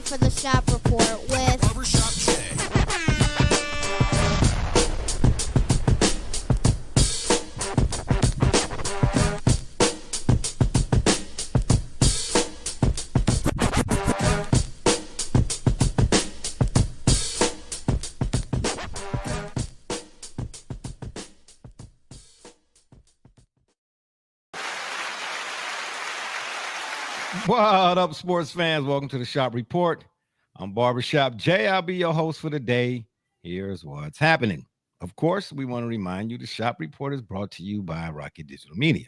for the Snap Report with Barbershop J. What up, sports fans? Welcome to the Shop Report. I'm Barbershop Jay. I'll be your host for the day. Here's what's happening. Of course, we want to remind you the Shop Report is brought to you by Rocket Digital Media.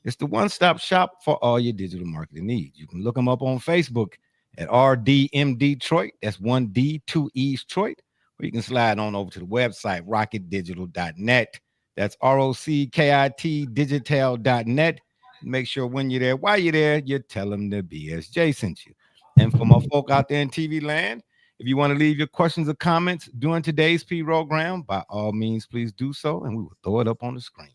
It's the one-stop shop for all your digital marketing needs. You can look them up on Facebook at RDM Detroit. That's 1D, 2 Detroit. Or you can slide on over to the website, rocketdigital.net. That's ROCKIT digital.net. Make sure when you're there, while you're there, you tell them the BSJ sent you. And for my folk out there in TV land, if you want to leave your questions or comments during today's program, by all means, please do so, and we will throw it up on the screen.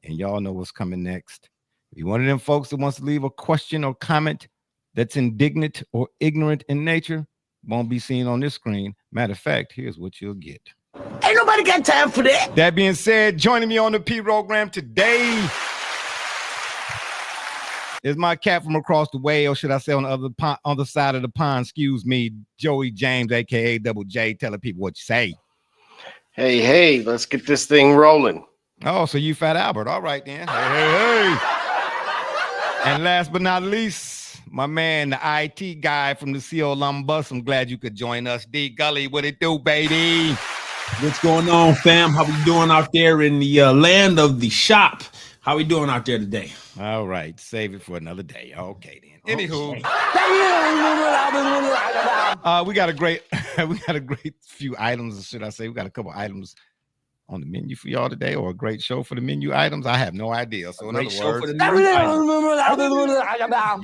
And y'all know what's coming next. If you're one of them folks that wants to leave a question or comment that's indignant or ignorant in nature, won't be seen on this screen. Matter of fact, here's what you'll get. Ain't nobody got time for that. That being said, joining me on the program today is my cat from across the way, or should I say on the other side of the pond, excuse me, Joey James, a.k.a. Double J, telling people what you say. Hey, let's get this thing rolling. Oh, so you Fat Albert. All right, then. Hey. And last but not least, my man, the IT guy from the Columbus. I'm glad you could join us. D. Gully, what it do, baby? What's going on, fam? How we doing out there in the land of the shop? How we doing out there today? All right, save it for another day. Okay, then. Anywho, we got a great few items, should I say? We got a couple items on the menu for y'all today, or a great show for the menu items. I have no idea. So in other words,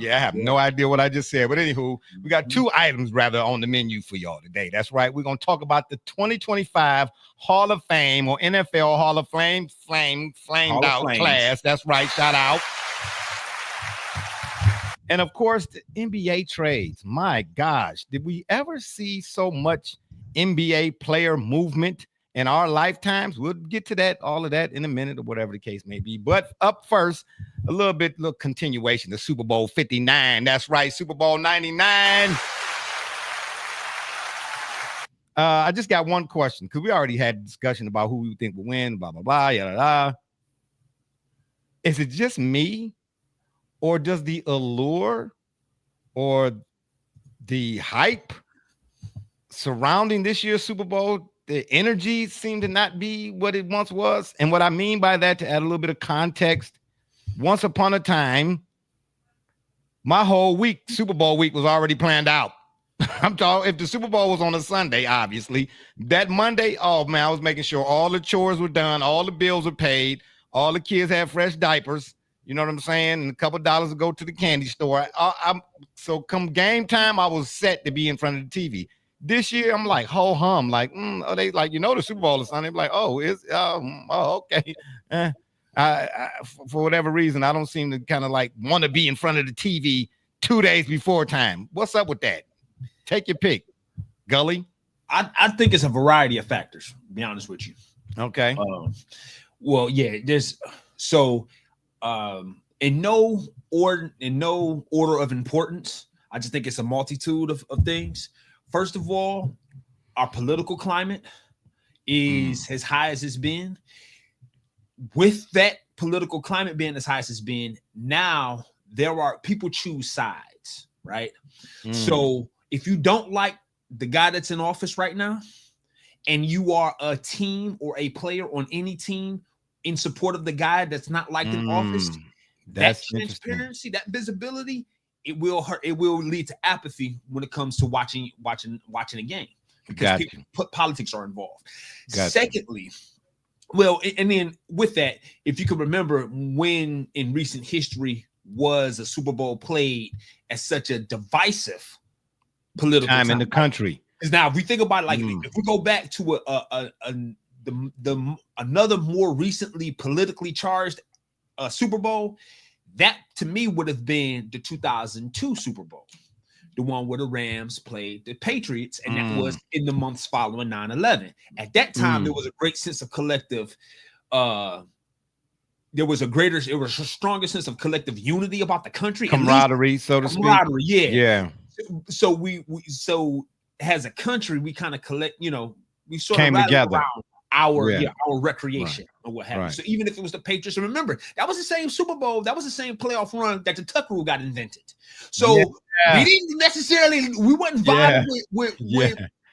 yeah, I have no idea what I just said. But anywho, we got two items rather on the menu for y'all today. That's right. We're gonna talk about the 2025 Hall of Fame, or NFL Hall of Fame, flamed out class. That's right. Shout out. And of course, the NBA trades. My gosh, did we ever see so much NBA player movement in our lifetimes? We'll get to that, all of that in a minute, or whatever the case may be. But up first, a little continuation, the Super Bowl 59. That's right, Super Bowl 99. I just got one question, because we already had a discussion about who we think will win, blah, blah, blah, yada, yada. Is it just me, or does the allure or the hype surrounding this year's Super Bowl, the energy seemed to not be what it once was? And what I mean by that, to add a little bit of context, once upon a time, my whole week, Super Bowl week, was already planned out. I'm talking, if the Super Bowl was on a Sunday, obviously, that Monday, oh man, I was making sure all the chores were done, all the bills were paid, all the kids had fresh diapers, you know what I'm saying? And a couple of dollars to go to the candy store. So come game time, I was set to be in front of the TV. This year, I'm like, ho hum, like, are they like, the Super Bowl is Sunday? I'm like, okay. For whatever reason, I don't seem to kind of like want to be in front of the TV 2 days before time. What's up with that? Take your pick, Gully. I think it's a variety of factors, to be honest with you. Okay. Well, yeah, there's in no order of importance. I just think it's a multitude of things. First of all, our political climate is as high as it's been. With that political climate being as high as it's been, now there are people choose sides, right? So if you don't like the guy that's in office right now, and you are a team or a player on any team in support of the guy that's not liked in office, that transparency, that visibility, it will hurt. It will lead to apathy when it comes to watching a game, because politics are involved. Secondly, well, and then with that, if you can remember when in recent history was a Super Bowl played as such a divisive political time in the country. Because now, if we think about it, like if we go back to another more recently politically charged Super Bowl, that to me would have been the 2002 Super Bowl. the one where the Rams played the Patriots, and that was in the months following 9/11. At that time, there was a great sense of collective. There was a stronger sense of collective unity about the country, camaraderie, so to speak. Camaraderie, Yeah. So we as a country, we kind of collect, we sort Came of together around our recreation or what have you. Right. So even if it was the Patriots, and remember, that was the same Super Bowl, that was the same playoff run that the Tuck rule got invented. So we didn't necessarily, we wasn't vibing with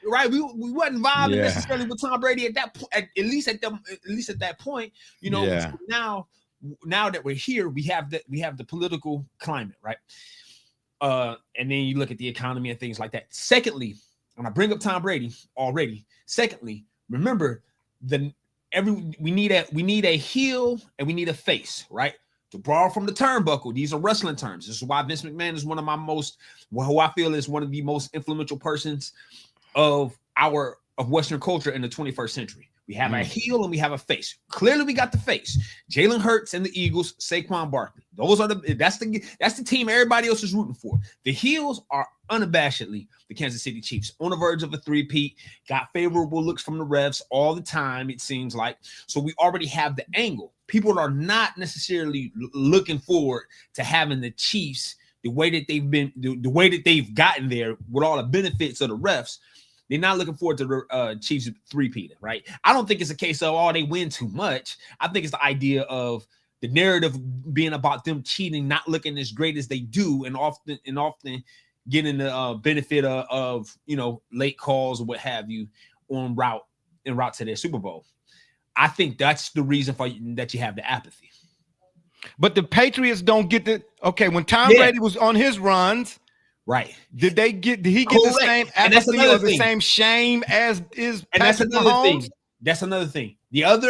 right. We wasn't vibing necessarily with Tom Brady at that point, at least at that point, So now that we're here, we have the political climate, right? And then you look at the economy and things like that. Secondly, when I bring up Tom Brady already, remember we need a heel and we need a face, right? To borrow from the turnbuckle, these are wrestling terms. This is why Vince McMahon is one of my who I feel is one of the most influential persons of Western culture in the 21st century. We have a heel and we have a face. Clearly, we got the face. Jalen Hurts and the Eagles, Saquon Barkley. That's the team everybody else is rooting for. The heels are unabashedly the Kansas City Chiefs, on the verge of a three-peat, got favorable looks from the refs all the time, it seems like. So we already have the angle. People are not necessarily looking forward to having the Chiefs the way that they've gotten there with all the benefits of the refs. They're not looking forward to the Chiefs three-peating, right? I don't think it's a case of, they win too much. I think it's the idea of the narrative being about them cheating, not looking as great as they do, and often getting the benefit of late calls or what have you en route to their Super Bowl. I think that's the reason that you have the apathy. But the Patriots don't get when Tom Brady was on his runs. Right. Did he get the same apathy or the same shame as is Patrick Mahomes? That's another thing. And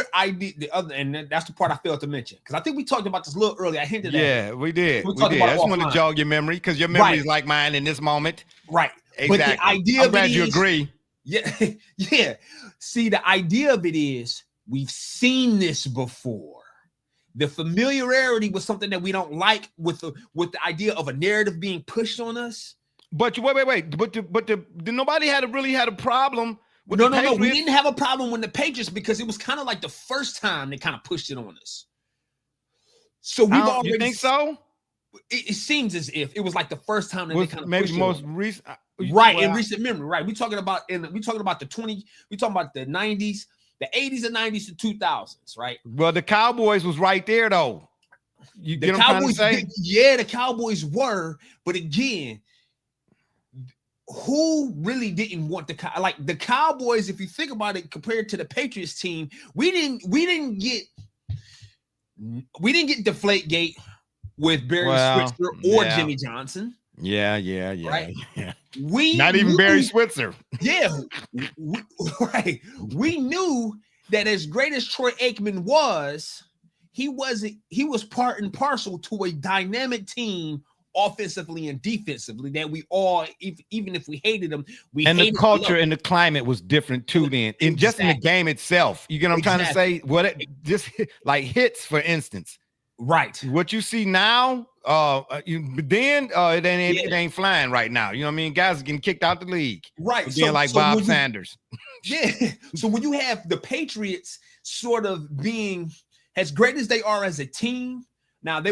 that's the part I failed to mention, because I think we talked about this a little earlier. I hinted at it. Yeah, we did. I just want to jog your memory, because your memory is like mine in this moment. Right. Exactly. But the idea I'm glad you agree. Yeah. Yeah. See, the idea of it is we've seen this before. The familiarity with something that we don't like, with the idea of a narrative being pushed on us. But wait. But nobody really had a problem with the Patriots. No. We didn't have a problem with the Patriots, because it was kind of like the first time they kind of pushed it on us. So we've already. You think so? It seems as if it was like the first time that they kind of maybe pushed most it on. recent. Right, in recent memory. Right, we're talking about the 90s. The 80s and 90s to 2000s, right? Well, the Cowboys was right there, though. You get what I'm trying to say? Yeah, the Cowboys were, but again, who really didn't want the Cowboys? If you think about it, compared to the Patriots team, we didn't get Deflategate with Barry Switzer or Jimmy Johnson. Yeah. Right? Yeah. Not even Barry Switzer. Yeah, right. We knew that as great as Troy Aikman was, he was part and parcel to a dynamic team, offensively and defensively, that we all, even if we hated him, the culture and the climate was different too. Then, and just in the game itself, you get what I'm trying to say? Just like hits, for instance. Right. What you see now, it ain't flying right now. You know what I mean? Guys are getting kicked out the league. Right. Being like Bob Sanders. Yeah. So when you have the Patriots sort of being as great as they are as a team, now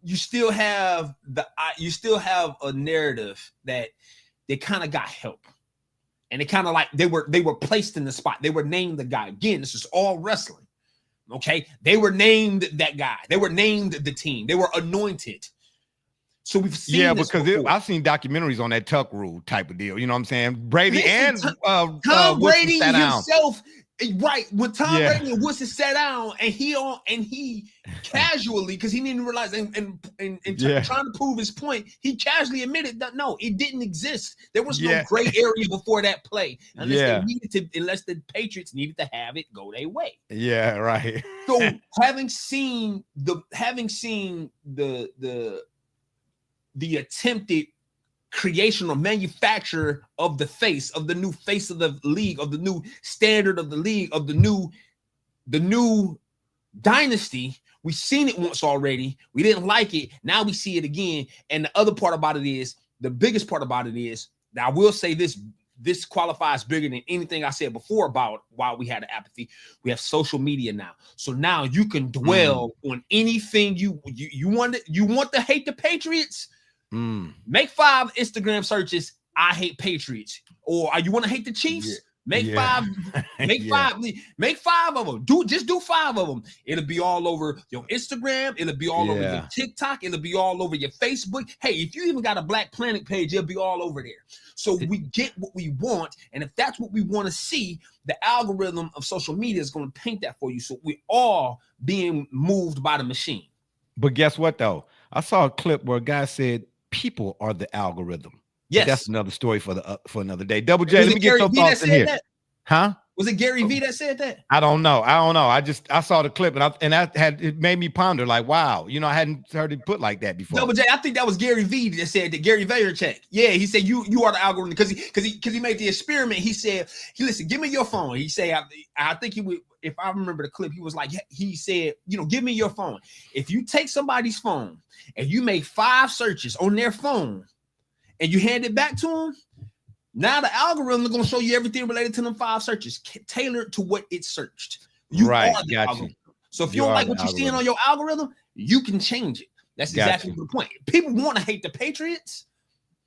you still have a narrative that they kind of got help. And they kind of like they were placed in the spot. They were named the guy. Again, this is all wrestling. Okay, they were named that guy. They were named the team. They were anointed. So we've seen because I've seen documentaries on that Tuck rule type of deal. You know what I'm saying? Brady Tom Brady himself, right? When Tom Brady and Woodson sat down, and he casually, because he didn't realize and trying to prove his point, he casually admitted that no, it didn't exist. There was no gray area before that play, unless the Patriots needed to have it go their way. Yeah, right. So having seen the attempted creation or manufacture of the new face of the league, of the new standard of the league, of the new dynasty. We've seen it once already. We didn't like it. Now we see it again. And the other part about it is the biggest part about it is that I will say this qualifies bigger than anything I said before about why we had an apathy. We have social media now. So now you can dwell on anything you want to hate the Patriots. Make 5 Instagram searches. I hate Patriots. Or you want to hate the Chiefs? Make 5 of them. Just do 5 of them. It'll be all over your Instagram. It'll be all over your TikTok. It'll be all over your Facebook. Hey, if you even got a Black Planet page, it'll be all over there. So we get what we want. And if that's what we want to see, the algorithm of social media is going to paint that for you. So we're all being moved by the machine. But guess what, though? I saw a clip where a guy said people are the algorithm. Yes, but that's another story for another day. Double J, let me get your thoughts in here. That? Huh? Was it Gary V that said that? I don't know. I saw the clip and it made me ponder like, wow, I hadn't heard it put like that before. Double J, I think that was Gary V that said that. Gary Vaynerchuk. Yeah, he said you are the algorithm because he made the experiment. He said, listen, give me your phone. He said, I think he would, if I remember the clip, he was like, he said, give me your phone. If you take somebody's phone and you make 5 searches on their phone and you hand it back to them, now the algorithm is going to show you everything related to them 5 searches, tailored to what it searched. You are the algorithm. So if you don't like what you're seeing on your algorithm, you can change it. That's exactly the point. People want to hate the Patriots,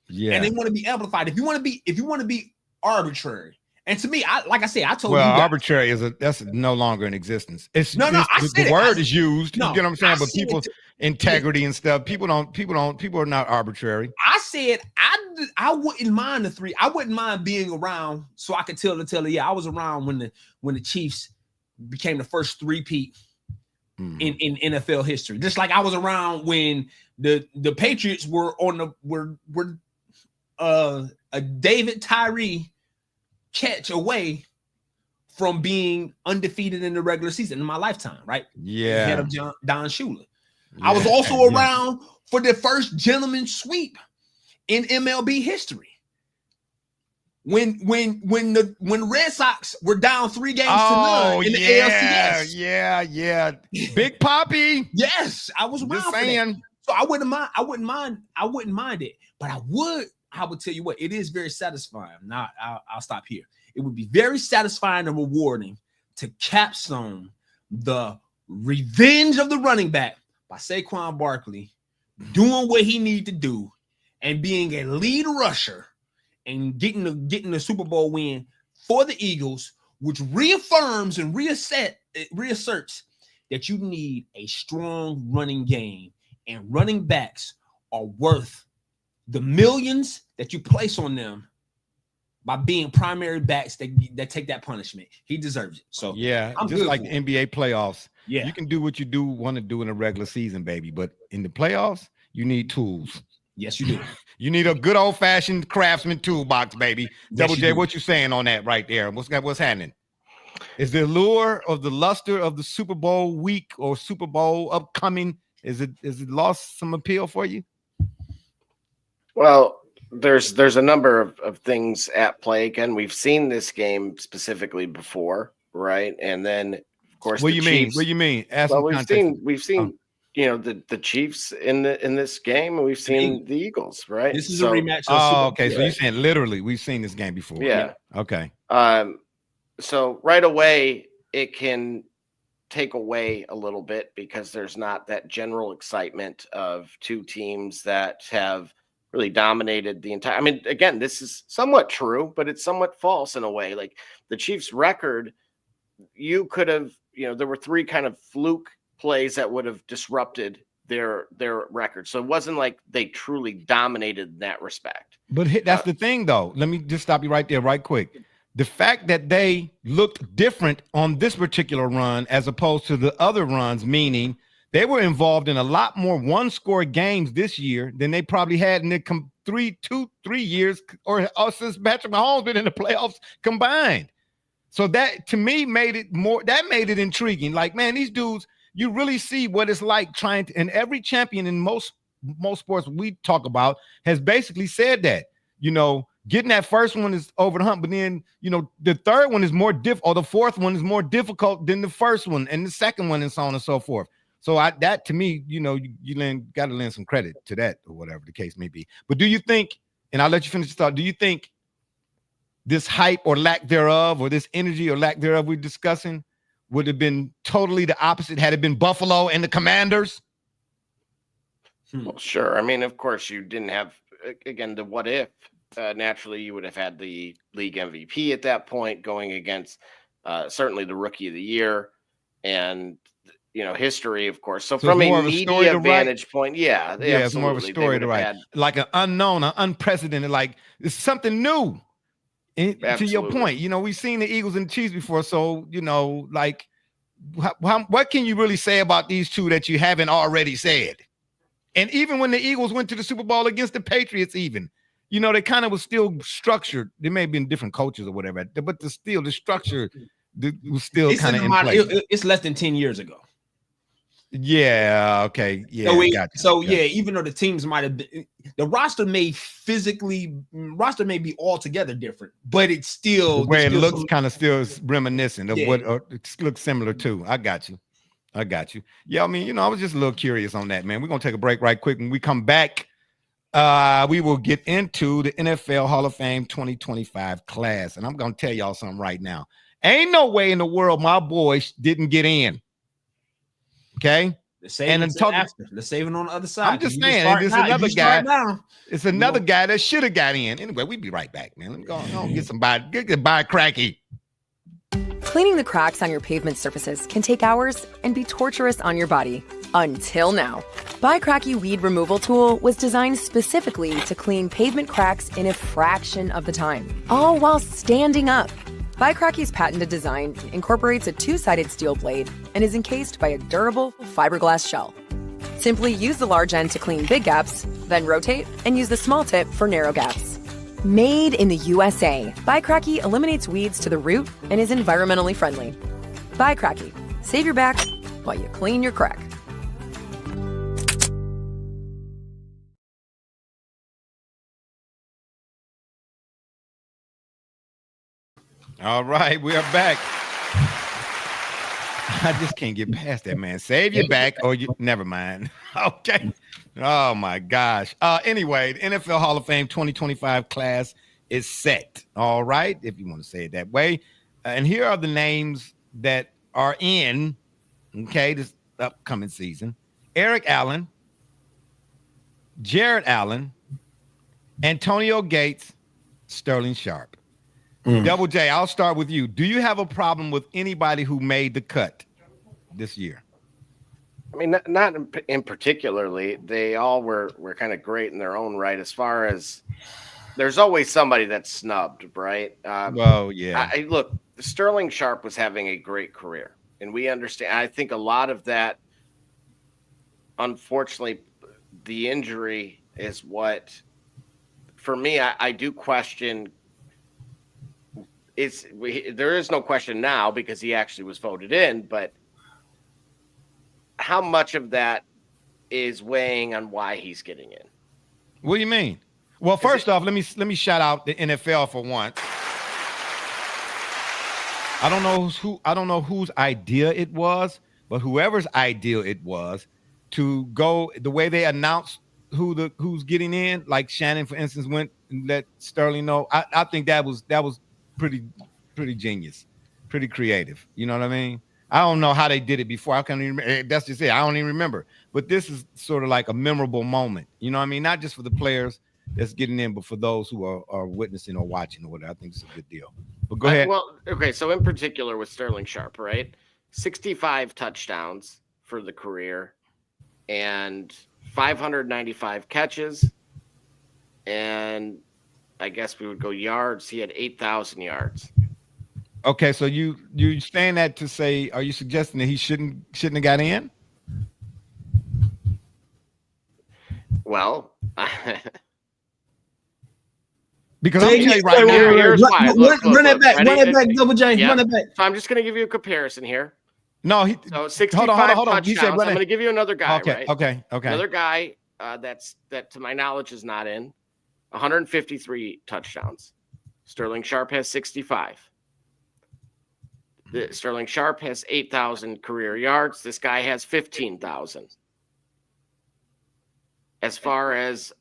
and they want to be amplified. If you want to be arbitrary, and to me, I told you. Well, arbitrary that's no longer in existence. The word is used. You get what I'm saying? But people, integrity and stuff. People are not arbitrary. I said I wouldn't mind the 3. I wouldn't mind being around so I could tell the teller. Yeah, I was around when the Chiefs became the first 3-peat in NFL history. Just like I was around when the Patriots were a David Tyree catch away from being undefeated in the regular season in my lifetime, right? Yeah. Ahead of Don Shula. Yeah. I was also around for the first gentleman sweep in MLB history. When the Red Sox were down 3 games to none in the ALCS. Yeah. Big Poppy. Yes, I was around for that. So I wouldn't mind it. But I would tell you what, it is very satisfying. Now I'll stop here. It would be very satisfying and rewarding to capstone the revenge of the running back by Saquon Barkley doing what he needed to do and being a lead rusher and getting the Super Bowl win for the Eagles, which reaffirms and reasserts that you need a strong running game, and running backs are worth the millions that you place on them by being primary backs that take that punishment. He deserves it. So I'm just like the NBA playoffs. Yeah, you can do what you want to do in a regular season, baby, but in the playoffs, you need tools. Yes, you do. You need a good old-fashioned craftsman toolbox, baby. Double J, what you saying on that right there? What's happening? Is the allure of the luster of the Super Bowl week or Super Bowl upcoming, is it lost some appeal for you? Well, there's a number of things at play. Again, we've seen this game specifically before, right? And then, of course, what do you mean? We've seen. The Chiefs in this game, and we've seen the Eagles, right? This is a rematch. Okay. So you're saying literally we've seen this game before. Yeah. Okay. So right away it can take away a little bit because there's not that general excitement of 2 teams that have really dominated the entire. I mean, again, this is somewhat true, but it's somewhat false in a way. Like the Chiefs' record, you could have, there were 3 kind of fluke plays that would have disrupted their record. So it wasn't like they truly dominated in that respect. But that's the thing, though. Let me just stop you right there right quick. The fact that they looked different on this particular run as opposed to the other runs, meaning they were involved in a lot more 1-score games this year than they probably had in the 3 years or since Patrick Mahomes been in the playoffs combined. So that to me made it intriguing. Like, man, these dudes, you really see what it's like trying to, and every champion in most sports we talk about has basically said that, getting that first one is over the hump, but then, the third one is more or the fourth one is more difficult than the first one, and the second one, and so on and so forth. So that to me, you got to lend some credit to that or whatever the case may be. But do you think and I'll let you finish the thought. Do you think this hype or lack thereof, or this energy or lack thereof we're discussing, would have been totally the opposite had it been Buffalo and the Commanders? Well, sure. I mean, of course, you didn't have, again, the what if. Naturally, you would have had the league MVP at that point going against certainly the rookie of the year and, history, of course. So from a media vantage point, yeah, it's more of a story to write. Like an unknown, an unprecedented, like it's something new. To your point, we've seen the Eagles and the Chiefs before. So, like what can you really say about these two that you haven't already said? And even when the Eagles went to the Super Bowl against the Patriots, even, they kind of was still structured. There may have been different coaches or whatever, but the structure was still kind of in place. It's less than 10 years ago. Yeah. Okay. Yeah. Even though the teams might have been, the roster may be altogether different, but it's still the way it looks kind of still reminiscent of what it looks similar to. I got you. Yeah. I mean, I was just a little curious on that, man. We're going to take a break right quick. When we come back, we will get into the NFL Hall of Fame 2025 class. And I'm going to tell y'all something right now. Ain't no way in the world my boys didn't get in. Okay. Let's save it on the other side. I'm just saying, there's another guy. It's another guy that should have got in. Anyway, we'll be right back, man. Let me go get somebody. Get by cracky. Cleaning the cracks on your pavement surfaces can take hours and be torturous on your body. Until now. Buy Cracky Weed Removal Tool was designed specifically to clean pavement cracks in a fraction of the time, all while standing up. Buy Cracky's patented design incorporates a two-sided steel blade and is encased by a durable fiberglass shell. Simply use the large end to clean big gaps, then rotate and use the small tip for narrow gaps. Made in the USA, Buy Cracky eliminates weeds to the root and is environmentally friendly. Buy Cracky. Save your back while you clean your crack. All right, we are back. I just can't get past that, man. Save your back or you never mind. Okay. Oh my gosh. Anyway, the NFL Hall of Fame 2025 class is set. All right, if you want to say it that way. And here are the names that are in, this upcoming season. Eric Allen, Jared Allen, Antonio Gates, Sterling Sharp. Double J, I'll start with you. Do you have a problem with anybody who made the cut this year? I mean, not in particularly. They all were kind of great in their own right. As far as there's always somebody that's snubbed, right? Well, yeah. Look, Sterling Sharp was having a great career, and we understand. I think a lot of that, unfortunately, the injury is what, for me, I do question. There is no question now because he actually was voted in, but how much of that is weighing on why he's getting in? What do you mean? Well, first off, let me shout out the NFL for once. I don't know whose idea it was, but whoever's idea it was to go the way they announced who's getting in, like Shannon, for instance, went and let Sterling know. I think that was pretty genius, pretty creative. You know what I mean? I don't know how they did it before. I can't even remember. That's just it. I don't even remember. But this is sort of like a memorable moment. You know what I mean? Not just for the players that's getting in, but for those who are witnessing or watching or whatever. I think it's a good deal. But go ahead. Well, okay. So in particular with Sterling Sharp, right? 65 touchdowns for the career and 595 catches. And I guess we would go yards. He had 8,000 yards. Okay, so you saying that to say, are you suggesting that he shouldn't have got in? Well, because I'm telling you right now, here's why. Run it back, Double J. Yep. Run it back. So I'm just going to give you a comparison here. No, so 65 hold on. Touchdowns. I'm going to give you another guy. Okay, right? Okay. Another guy that to my knowledge is not in. 153 touchdowns. Sterling Sharp has 65. Sterling Sharp has 8,000 career yards. This guy has 15,000. As far as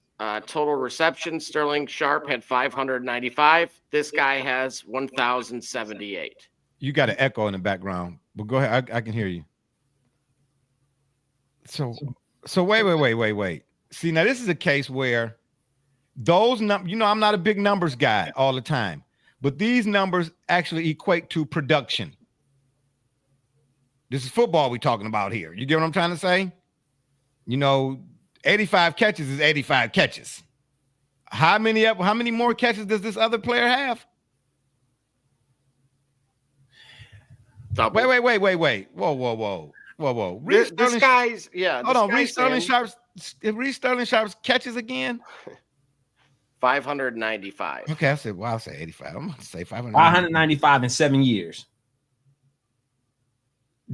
Total receptions, Sterling Sharp had 595. This guy has 1,078. You got an echo in the background, but go ahead. I can hear you. So wait. See, now this is a case where those numbers, I'm not a big numbers guy all the time, but these numbers actually equate to production. This is football we're talking about here. You get what I'm trying to say? 85 catches is 85 catches. How many more catches does this other player have? Double. Wait. Whoa. This guy's, hold on. Reece Sterling Sharp's catches again? 595. Okay, I said, I'll say 85. I'm going to say 595 in 7 years.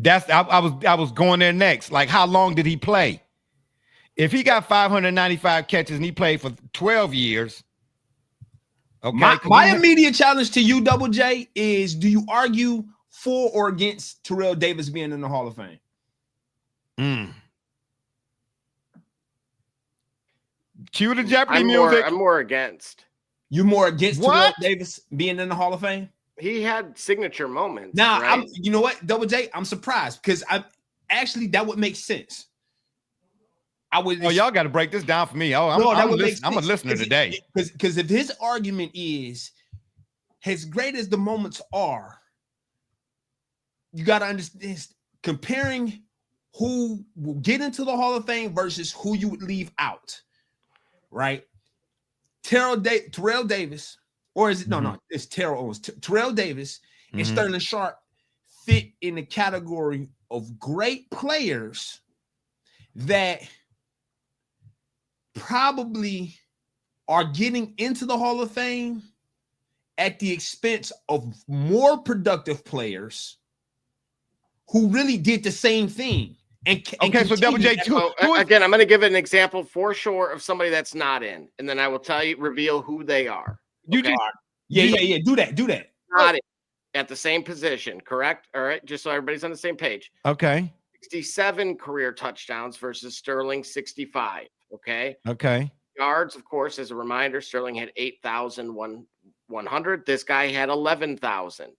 I was going there next. Like, how long did he play? If he got 595 catches and he played for 12 years, okay. My immediate challenge to you, Double J, is do you argue for or against Terrell Davis being in the Hall of Fame? Cue the Jeopardy music. I'm more against. You more against What? Terrell Davis being in the Hall of Fame? He had signature moments. Now, right? you know what, Double J, I'm surprised because that would make sense. Y'all got to break this down for me. I'm a listener today. Because if his argument is as great as the moments are, you got to understand comparing who will get into the Hall of Fame versus who you would leave out, right? Terrell Davis, or is it no? It's Terrell Owens. Terrell Davis and Sterling Sharp fit in the category of great players that probably are getting into the Hall of Fame at the expense of more productive players who really did the same thing. Okay, so Double J, again, I'm going to give an example for sure of somebody that's not in, and then I will reveal who they are. Okay? Yeah. Do that. Not in, at the same position, correct? All right, just so everybody's on the same page. Okay. 67 career touchdowns versus Sterling 65. Okay. Yards, of course, as a reminder, Sterling had 8,100. This guy had 11,000.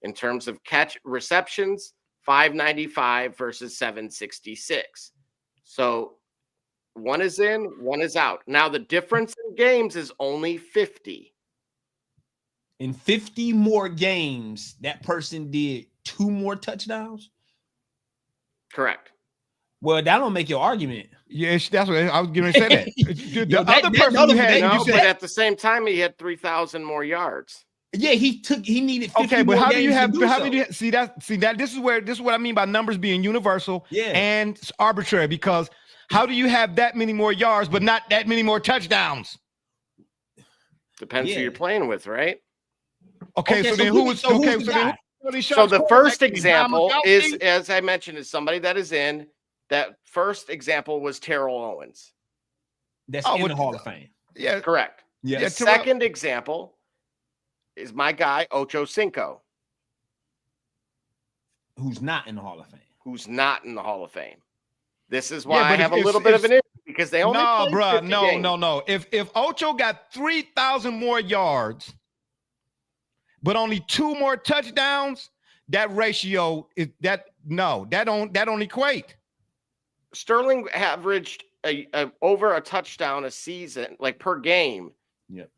In terms of receptions, 595 versus 766. So one is in, one is out. Now the difference in games is only 50. In 50 more games, that person did 2 more touchdowns? Correct. Well, that don't make your argument. Yes, that's what I was going to say. That the other person you had, but at the same time, he had 3,000 more yards. Yeah, he needed 50 okay, but more how do you games have? to do How so. do you see that? This is what I mean by numbers being universal and arbitrary. Because how do you have that many more yards but not that many more touchdowns? Depends who you're playing with, right? Okay, so then who was so the first example is, as I mentioned, is somebody that is in. That first example was Terrell Owens. That's in the Hall of Fame. Yeah, correct. Yeah. The second example is my guy Ocho Cinco, who's not in the Hall of Fame. This is why I have a little bit of an issue because they only no. If Ocho got 3,000 more yards, but only 2 more touchdowns, that ratio is that don't equate. Sterling averaged over a touchdown a season, like per game. Yep.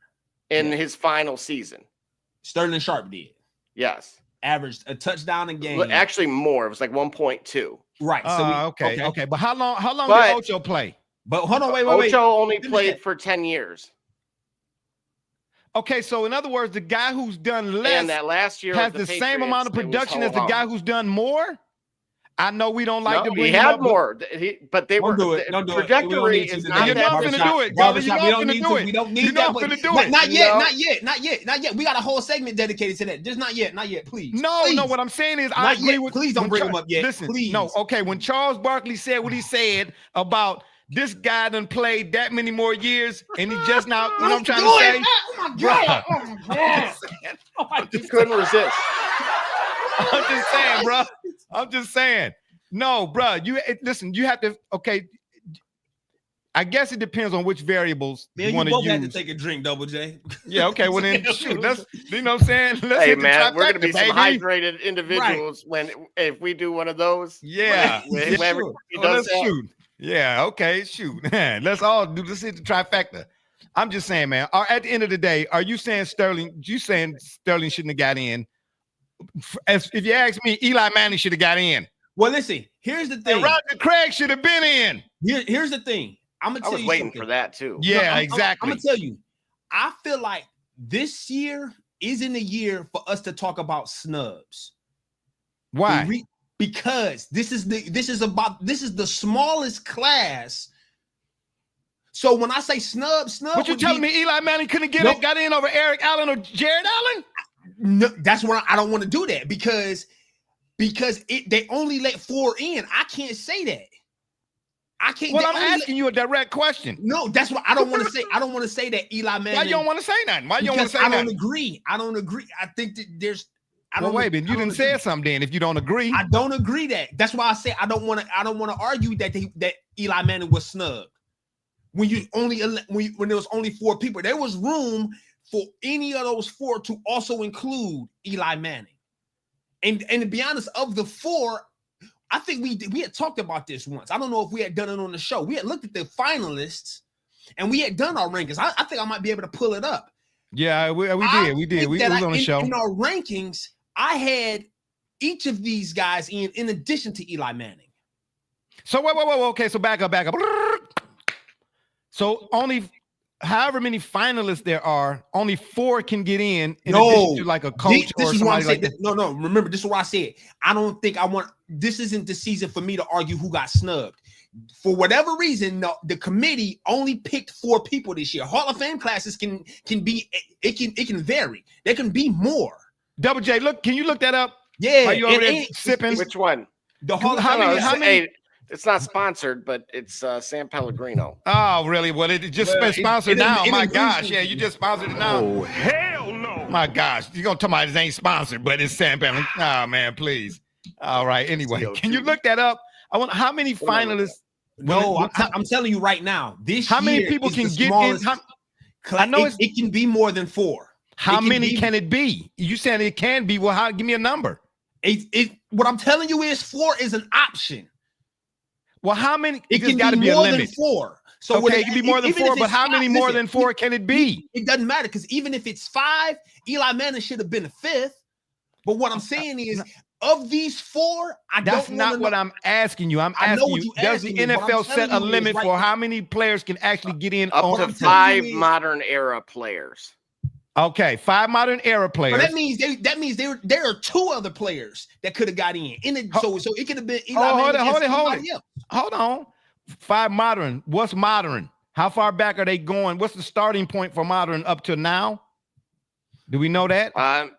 In his final season. Sterling Sharp did. Yes. Averaged a touchdown a game. Actually, more. It was like 1.2. Right. So okay. But how long did Ocho play? But hold on, wait. Ocho only played for 10 years. Okay, so in other words, the guy who's done less and that last year has the same amount of production as the guy who's done more. I know we don't like to bring he had more, but they were the trajectory is not you're that. not going to do it. You're not going to do it. We don't need that. Not yet. We got a whole segment dedicated to that. Just not yet, please. No. What I'm saying is, I agree with. Please don't bring him up yet. Listen, please. No. Okay, when Charles Barkley said what he said about this guy done played that many more years, and he just now, you know what I'm trying to say? Oh my God. He couldn't resist. I'm just saying, bro. I'm just saying. No, bro. Listen. You have to. Okay. I guess it depends on which variables Man, you want both to use. had to take a drink, Double J. Yeah, okay. Well then, shoot. Let's, you know what I'm saying? Let's Hey hit man, the we're gonna be trifecta, some baby. hydrated individuals if we do one of those. Yeah. When everybody does Let's shoot. Yeah. Okay. Shoot. Let's all do. Let's hit the trifecta. I'm just saying, man. At the end of the day, are you saying Sterling? You saying Sterling shouldn't have got in? As if you ask me, Eli Manning should have got in. Well, listen. Here's the thing. And Roger Craig should have been in. Here's the thing. I'm gonna tell you. I was waiting something. for that too. Yeah, exactly. I'm gonna tell you. I feel like this year isn't a year for us to talk about snubs. Why? Because this is the smallest class. So when I say snub, But you telling me Eli Manning couldn't got in over Eric Allen or Jared Allen? No, that's why I don't want to do that because they only let 4 in. I can't say that. I can't. Well, I'm asking you a direct question. No, that's what I don't want to say. I don't want to say that Eli Manning. Why you don't want to say nothing? Why you don't want to say nothing? nothing? I don't agree. I think that there's. Wait, but you didn't say something then. If you don't agree, I don't agree that. That's why I say I don't want to argue that Eli Manning was snubbed. When there was only 4 people, there was room for any of those 4 to also include Eli Manning. And to be honest, of the 4, I think we had talked about this once. I don't know if we had done it on the show. We had looked at the finalists and we had done our rankings. I think I might be able to pull it up. Yeah, we did. We was on the show. In our rankings, I had each of these guys in addition to Eli Manning. So wait. Okay, so back up. So only however many finalists there are, only 4 can get in addition to like a coach or somebody like that. No. Remember, this is what I said. I don't think this isn't the season for me to argue who got snubbed. For whatever reason, the committee only picked 4 people this year. Hall of Fame classes can vary. There can be more. Double J, can you look that up? Yeah. Are you already sipping? Which one? The Hall of Fame. How many? It's not sponsored, but it's San Pellegrino. Oh, really? Well, it just been sponsored now. My gosh. Yeah, you just sponsored it now. Oh, hell no. My gosh. You're going to tell me this ain't sponsored, but it's San Pellegrino. Oh, man, please. All right. Anyway, can you look that up? I want how many finalists? No, I'm telling you right now. How many people can get in? I know it can be more than 4. How many can it be? You saying it can be? Well, give me a number. What I'm telling you is 4 is an option. Well, how many? It can got to be a more limit. than 4. So okay, it can be more than 4, but how many more than 4 can it be? It doesn't matter because even if it's 5, Eli Manning should have been a 5th. But what I'm saying is, of these 4, that's not what I'm asking you. I'm asking you, does the NFL set a limit for how many players can actually get in? Up to 5 modern era players. Okay, 5 modern era players. But that means there are 2 other players that could have got in. So it could have been Eli Manning. Hold on. 5 modern. What's modern? How far back are they going? What's the starting point for modern up to now? Do we know that? I'm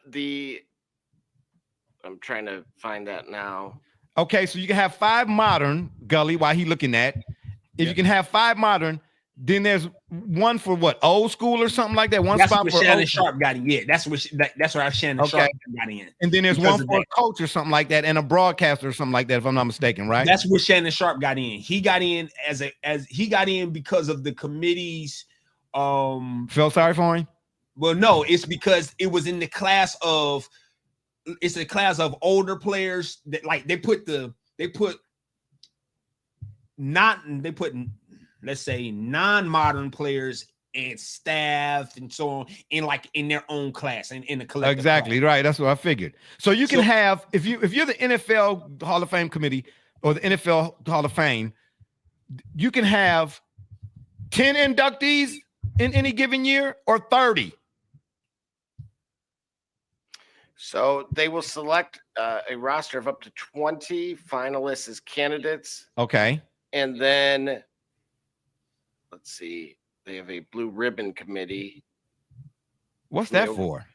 trying to find that now. Okay, so you can have 5 modern, Gully, while he looking at. If you can have 5 modern, then there's one for what, old school or something like that. That's spot where for Shannon Sharp got in. Yeah, that's where Shannon Sharp got in. And then there's one for a coach or something like that, and a broadcaster or something like that, if I'm not mistaken, right? That's where Shannon Sharp got in. He got in he got in because of the committee's felt sorry for him. Well, no, it's because it was in the class of older players that they put let's say non-modern players and staff and so on in their own class and in the collective exactly class. Right. That's what I figured. So you can have if you're the NFL Hall of Fame committee or the NFL Hall of Fame, you can have 10 inductees in any given year or 30. So they will select a roster of up to 20 finalists as candidates. Okay. And then let's see, they have a blue ribbon committee. What's that for?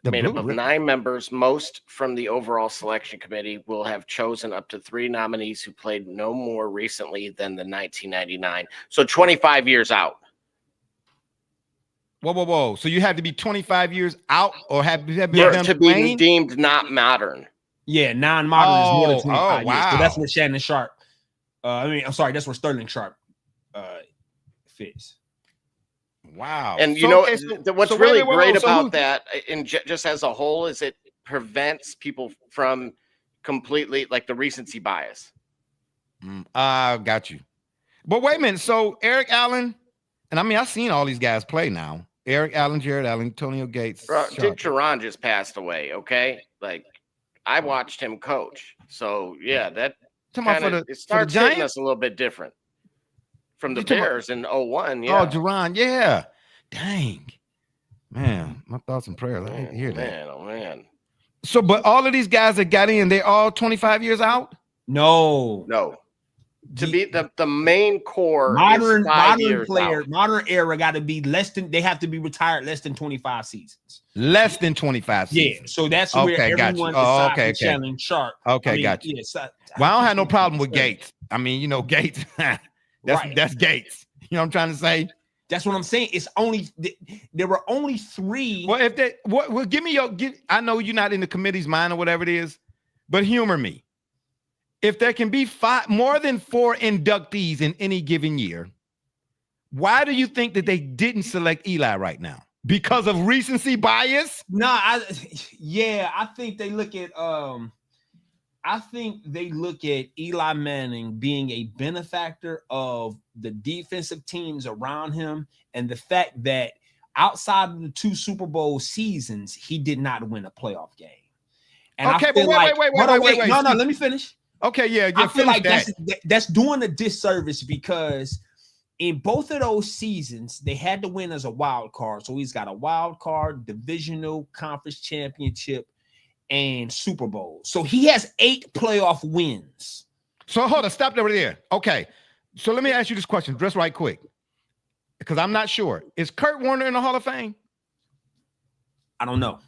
Made up of 9 members. Most from the overall selection committee will have chosen up to 3 nominees who played no more recently than the 1999. So 25 years out. Whoa. So you have to be 25 years out or have been to be deemed not modern. Yeah, non-modern is more than 25 years. Wow. So that's what Shannon Sharp. That's what Sterling Sharp Fitz. Wow. And what's so really wait, great so about that, just as a whole, is it prevents people from completely like the recency bias. Got you. But wait a minute. So Eric Allen, and I mean, I've seen all these guys play now. Eric Allen, Jared Allen, Antonio Gates. Dick Geron just passed away. Okay, like I watched him coach. So yeah, that it starts hitting us a little bit different from the Bears in 01. Yeah. Oh, Geron, yeah. Dang. Man, my thoughts and prayers. I hate to hear that. Oh man. So, but all of these guys that got in, they're all 25 years out? No. To be the main core, modern player, modern era got to be they have to be retired less than 25 seasons. Less than 25 seasons. Yeah, so that's where everyone decides to challenge Sharp. Okay, got you. Well, I don't have no problem with Gates. I mean, Gates, that's Gates. You know what I'm trying to say? That's what I'm saying. It's only there were only 3. Well, give me I know you're not in the committee's mind or whatever it is, but humor me. If there can be more than 4 inductees in any given year, why do you think that they didn't select Eli right now? Because of recency bias? No, I think they look at Eli Manning being a benefactor of the defensive teams around him, and the fact that outside of the 2 Super Bowl seasons, he did not win a playoff game. And okay, but wait. No, let me finish. Okay, yeah. I feel like that's doing a disservice, because in both of those seasons, they had to win as a wild card. So he's got a wild card, divisional, conference championship, and Super Bowl. So he has 8 playoff wins. So hold on, stop over there. Okay. So let me ask you this question just right quick, because I'm not sure. Is Kurt Warner in the Hall of Fame? I don't know.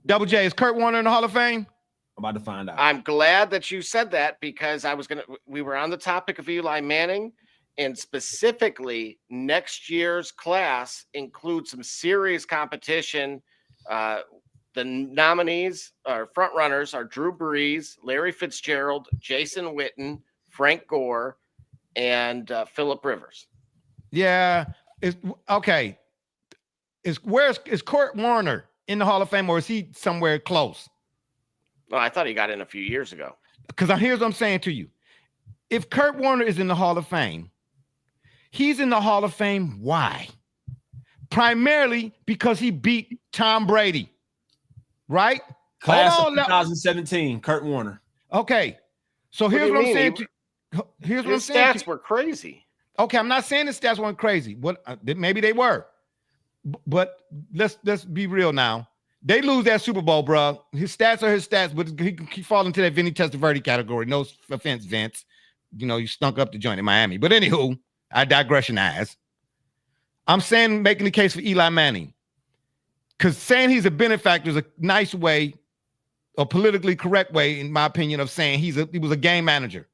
Double J, is Kurt Warner in the Hall of Fame? I'm about to find out. I'm glad that you said that, because we were on the topic of Eli Manning, and specifically next year's class includes some serious competition. The nominees or front runners are Drew Brees, Larry Fitzgerald, Jason Witten, Frank Gore, and Phillip Rivers. Yeah. Is Kurt Warner in the Hall of Fame, or is he somewhere close? Well, I thought he got in a few years ago. Because here's what I'm saying to you. If Kurt Warner is in the Hall of Fame, he's in the Hall of Fame. Why? Primarily because he beat Tom Brady. Right? Class of 2017, Kurt Warner. Okay. So here's what I'm saying. Here's what I'm saying. His stats were crazy. Okay, I'm not saying the stats weren't crazy. Maybe they were. But let's be real now. They lose that Super Bowl, bro. His stats are his stats, but he fall into that Vini Testaverde category. No offense, Vince. You stunk up the joint in Miami. But anywho, I digressionize. I'm saying making the case for Eli Manning. Because saying he's a benefactor is a nice way, a politically correct way, in my opinion, of saying he was a game manager.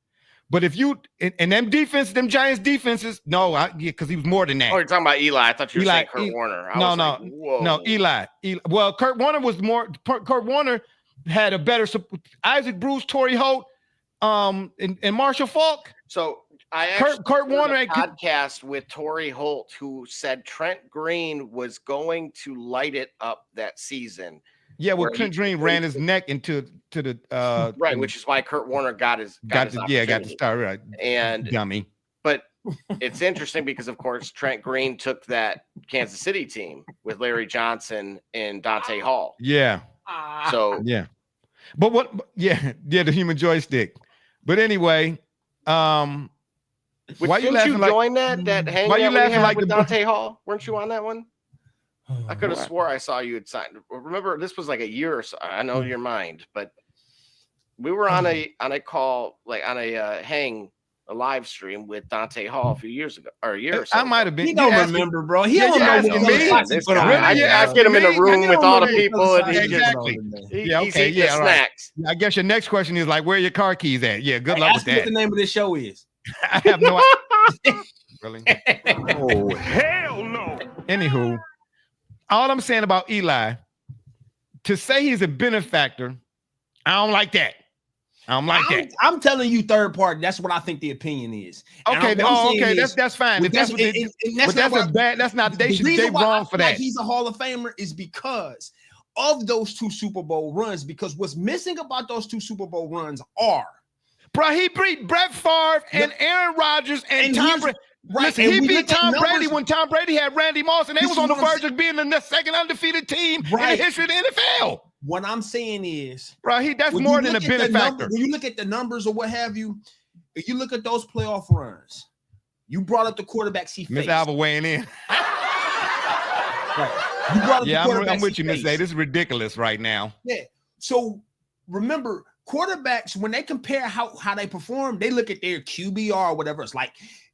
But if you and them Giants defenses, because he was more than that. Oh, you're talking about Eli. I thought you were saying Kurt Warner. No, Eli. Well, Kurt Warner was more. Kurt Warner had a better. Isaac Bruce, Torrey Holt, and Marshall Faulk. So I actually Kurt Warner a podcast with Torrey Holt, who said Trent Green was going to light it up that season. Yeah, well, Trent Green ran his neck into the right, which is why Kurt Warner got to start right. And dummy. But it's interesting because, of course, Trent Green took that Kansas City team with Larry Johnson and Dante Hall. Yeah. So yeah. But the human joystick. But anyway, why you laughing join that hang why you laughing like with Dante Hall? Weren't you on that one? I could have swore I saw you had signed. Remember, this was like a year or so. I know your mind, but we were on a call, like on a live stream with Dante Hall a few years ago, or a year or so. I might have been. He don't remember, bro. He don't know me. I get him in the room with all the people, and he just snacks. I guess your next question is like, where are your car keys at? Yeah, good luck with that. What the name of this show is? I have no idea. Really? Oh, hell no. Anywho. All I'm saying about Eli, to say he's a benefactor, I don't like that. I don't like that. I'm telling you, third party. That's what I think the opinion is. Okay, okay, that's fine. If that's what that's not. They wrong for that. Like he's a Hall of Famer is because of those 2 Super Bowl runs. Because what's missing about those 2 Super Bowl runs are, bro, he beat Brett Favre and Aaron Rodgers and Tom Brady. Right, listen, he beat Tom Brady when Tom Brady had Randy Moss, and they was on the verge of being the second undefeated team in the history of the NFL. What I'm saying is, bro, that's more than a benefactor. When you look at the numbers or what have you, if you look at those playoff runs, you brought up the quarterbacks he faced. Miss Alba weighing in. Right. You brought up the quarterbacks I'm with you, Miss A. This is ridiculous right now. Yeah. So remember, quarterbacks, when they compare how they perform, they look at their QBR or whatever. It's like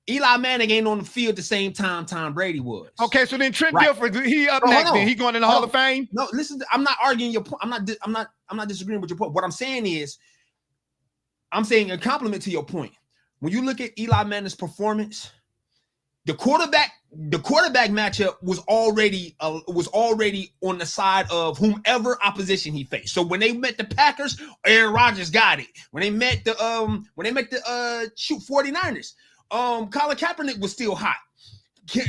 Eli Manning ain't on the field the same time Tom Brady was. Okay, so then Trent Dilfer, he up next. Then he going in the Hall of Fame. No, listen, I'm not arguing your point. I'm not disagreeing with your point. What I'm saying is, I'm saying a compliment to your point. When you look at Eli Manning's performance, the quarterback matchup was already on the side of whomever opposition he faced. So when they met the Packers, Aaron Rodgers got it. When they met the 49ers. Colin Kaepernick was still hot.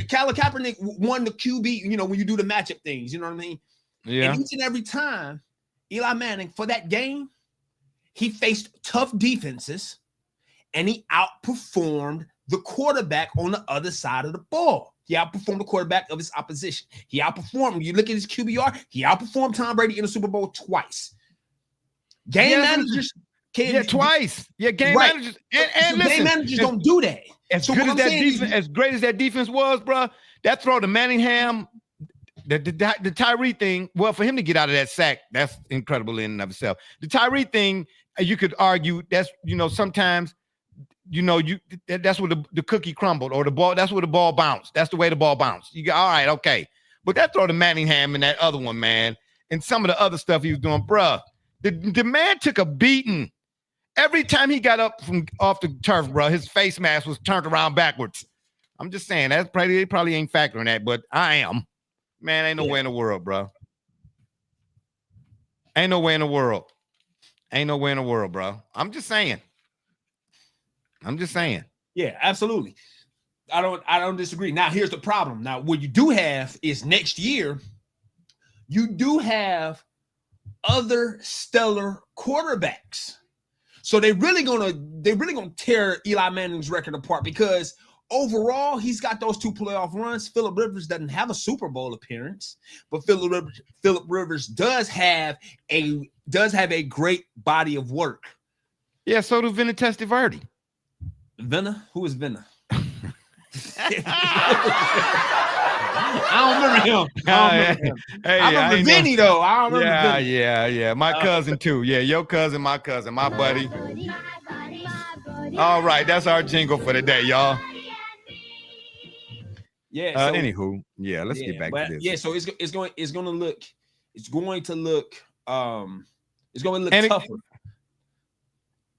Colin Kaepernick won the QB, when you do the matchup things, you know what I mean? Yeah. And each and every time, Eli Manning, for that game, he faced tough defenses and he outperformed the quarterback on the other side of the ball. He outperformed the quarterback of his opposition. He outperformed, when you look at his QBR, he outperformed Tom Brady in the Super Bowl twice. Game managers... twice. Yeah, game managers and listen, game managers don't do that. As great as that defense was, bro, that throw to Manningham, the Tyree thing. Well, for him to get out of that sack, that's incredible in and of itself. The Tyree thing, you could argue that's sometimes that's where the cookie crumbled or the ball. That's where the ball bounced. That's the way the ball bounced. You go, all right, okay, but that throw to Manningham and that other one, man, and some of the other stuff he was doing, bro. The man took a beating. Every time he got up from off the turf, bro, his face mask was turned around backwards. I'm just saying they probably ain't factoring that, but I am. Man, ain't no way in the world, bro. Ain't no way in the world. Ain't no way in the world, bro. I'm just saying. Yeah, absolutely. I don't disagree. Now, here's the problem. Now, what you do have is next year, you do have other stellar quarterbacks. So they're really gonna tear Eli Manning's record apart because overall he's got those 2 playoff runs. Phillip Rivers doesn't have a Super Bowl appearance, but Phillip Rivers does have a great body of work. Yeah, so do Vini Testaverde. Vina? Who is Vina? I don't remember him. I remember Vini, though. I don't remember Vini. Yeah. My cousin, too. Yeah, your cousin, my cousin, my buddy. All right, that's our jingle for the day, y'all. Yeah. So, anywho, yeah, let's get back to this. Yeah, so it's going to look tougher.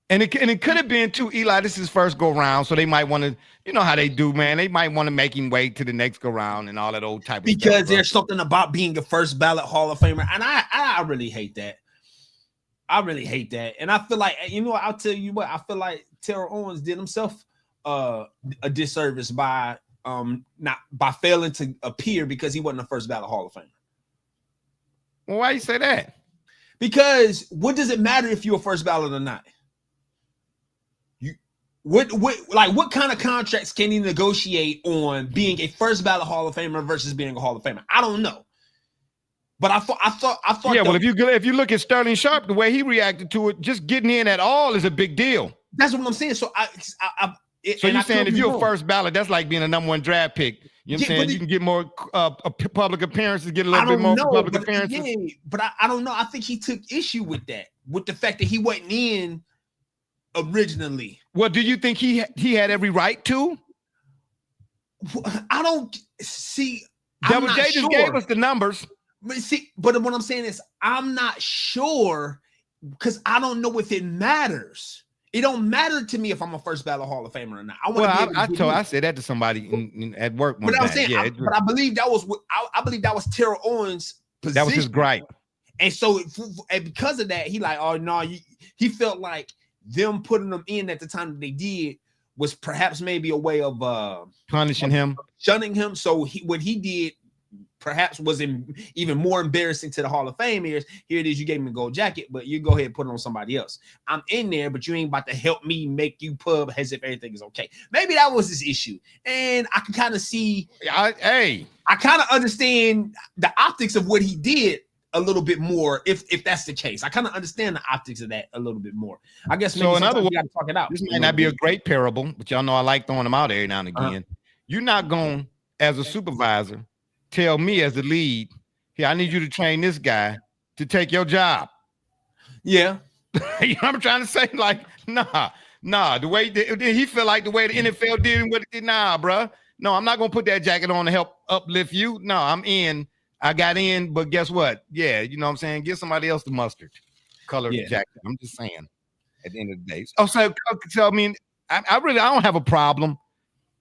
And it could have been too, Eli, this is his first go round, so they might want to, you know how they do, man. They might want to make him wait to the next go round and all that old type of stuff. Because there's something about being a first ballot Hall of Famer, and I really hate that. And I feel like, I'll tell you what, I feel like Terrell Owens did himself a disservice by failing to appear because he wasn't a first ballot Hall of Famer. Well, why you say that? Because what does it matter if you're a first ballot or not? What kind of contracts can he negotiate on being a first ballot Hall of Famer versus being a Hall of Famer? I don't know. But I thought. Yeah, well, if you look at Sterling Sharp, the way he reacted to it, just getting in at all is a big deal. That's what I'm saying. So you're saying if you're a first ballot, that's like being a number 1 draft pick. You know what I'm saying? You can get more public appearances, get a little bit more public appearances. Again, but I don't know. I think he took issue with that, with the fact that he wasn't in originally. Well, do you think he had every right to? I don't see. Double J just gave us the numbers. But what I'm saying is I'm not sure because I don't know if it matters. It don't matter to me if I'm a first ballot Hall of Famer or not. I said that to somebody at work one time. But I believe that was Terrell Owens' position. That was his gripe. And so because of that, he like, oh no, he felt like them putting them in at the time that they did was perhaps maybe a way of punishing him, shunning him. So what he did perhaps was even more embarrassing to the Hall of Fame is, here it is, you gave me a gold jacket, but you go ahead and put it on somebody else. I'm in there, but you ain't about to help me make you pub as if everything is okay. Maybe that was his issue. And I can kind of see, I kind of understand the optics of what he did a little bit more if that's the case. I kind of understand the optics of that a little bit more. I guess maybe so. In other words, you got to talk it out. This might not be a great parable, but y'all know I like throwing them out every now and again. You're not going, as a supervisor, tell me as the lead, here, I need you to train this guy to take your job. Yeah. You know what I'm trying to say? Like, nah. The way he feel like the way the NFL did and what it did, bro. No, I'm not gonna put that jacket on to help uplift you. No, I'm in. I got in, but guess what? Yeah, you know what I'm saying? Give somebody else the mustard color of the jacket. I'm just saying at the end of the day. So I mean, I don't have a problem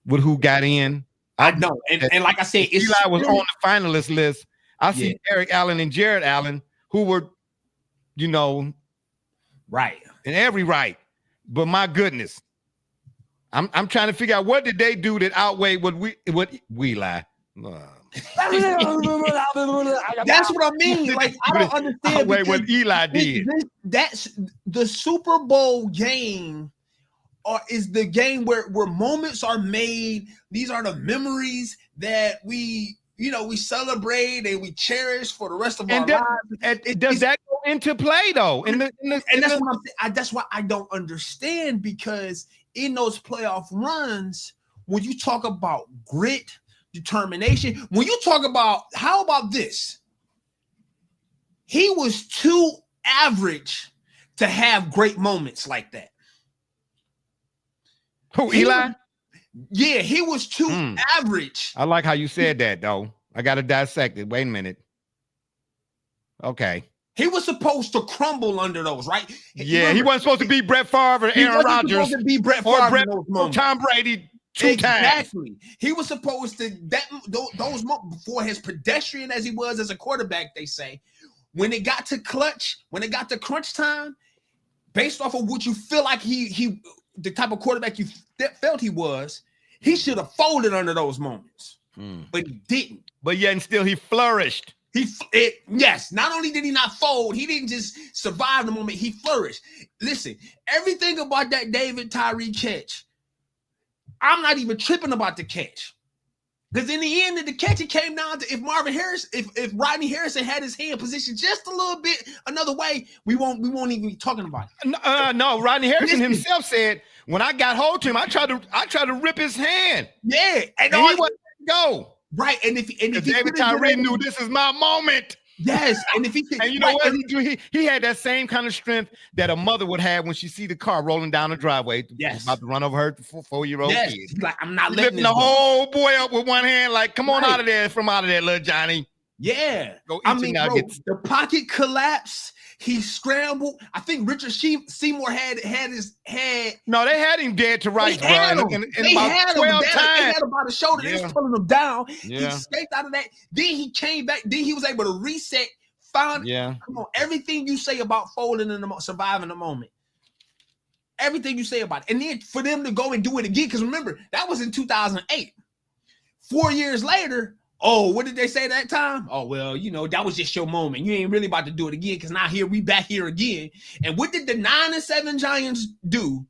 with who got in. I know, and like I said, Eli was on the finalist list. I see Eric Allen and Jared Allen, who were, right in every right. But my goodness, I'm trying to figure out what did they do that outweighed what we lie. That's what I mean. Like, I don't understand what Eli did. That's the Super Bowl game. Or is the game where moments are made. These are the memories that we celebrate and we cherish for the rest of our lives. Does that go into play though? And that's what I'm saying. That's why I don't understand, because in those playoff runs, when you talk about grit, determination, when you talk about, how about this? He was too average to have great moments like that. Who, Eli? He was too average. I like how you said that, though. I got to dissect it. Wait a minute. Okay. He was supposed to crumble under those, right? Yeah, he wasn't supposed to be Brett Favre or Aaron Rodgers to be Brett Favre or Tom Brady two times. Exactly. He was supposed to, those moments, before his pedestrian as he was as a quarterback, they say, when it got to crunch time, based off of what you feel like he the type of quarterback you felt he was, he should have folded under those moments, but he didn't. But yet and still he flourished. Yes, not only did he not fold, he didn't just survive the moment, he flourished. Listen, everything about that David Tyree catch, I'm not even tripping about the catch. Because in the end of the catch, it came down to if Rodney Harrison had his hand positioned just a little bit another way, we won't even be talking about it. No, Rodney Harrison himself said, when I got hold to him, I tried to rip his hand. Yeah, and he wouldn't go. Right, and if David Tyree knew this is my moment. Yes, and if he could, and you know what he had that same kind of strength that a mother would have when she see the car rolling down the driveway, about to run over her 4-year-old kid. He's like, I'm not letting the whole boy up with one hand, like, come on out of there, little Johnny. Yeah, go eat I mean, bro, the pocket collapsed. He scrambled. I think Richard Seymour had his head. No, they had him dead to rights, bro. And about 12 times. They had him by the shoulder. Yeah. They was pulling him down. Yeah. He escaped out of that. Then he came back. Then he was able to reset. Come on, everything you say about folding in the surviving the moment. Everything you say about it. And then for them to go and do it again, because remember, that was in 2008. 4 years later, what did they say that time? Oh, well, that was just your moment. You ain't really about to do it again, because now we back here again. And what did the 9-7 Giants do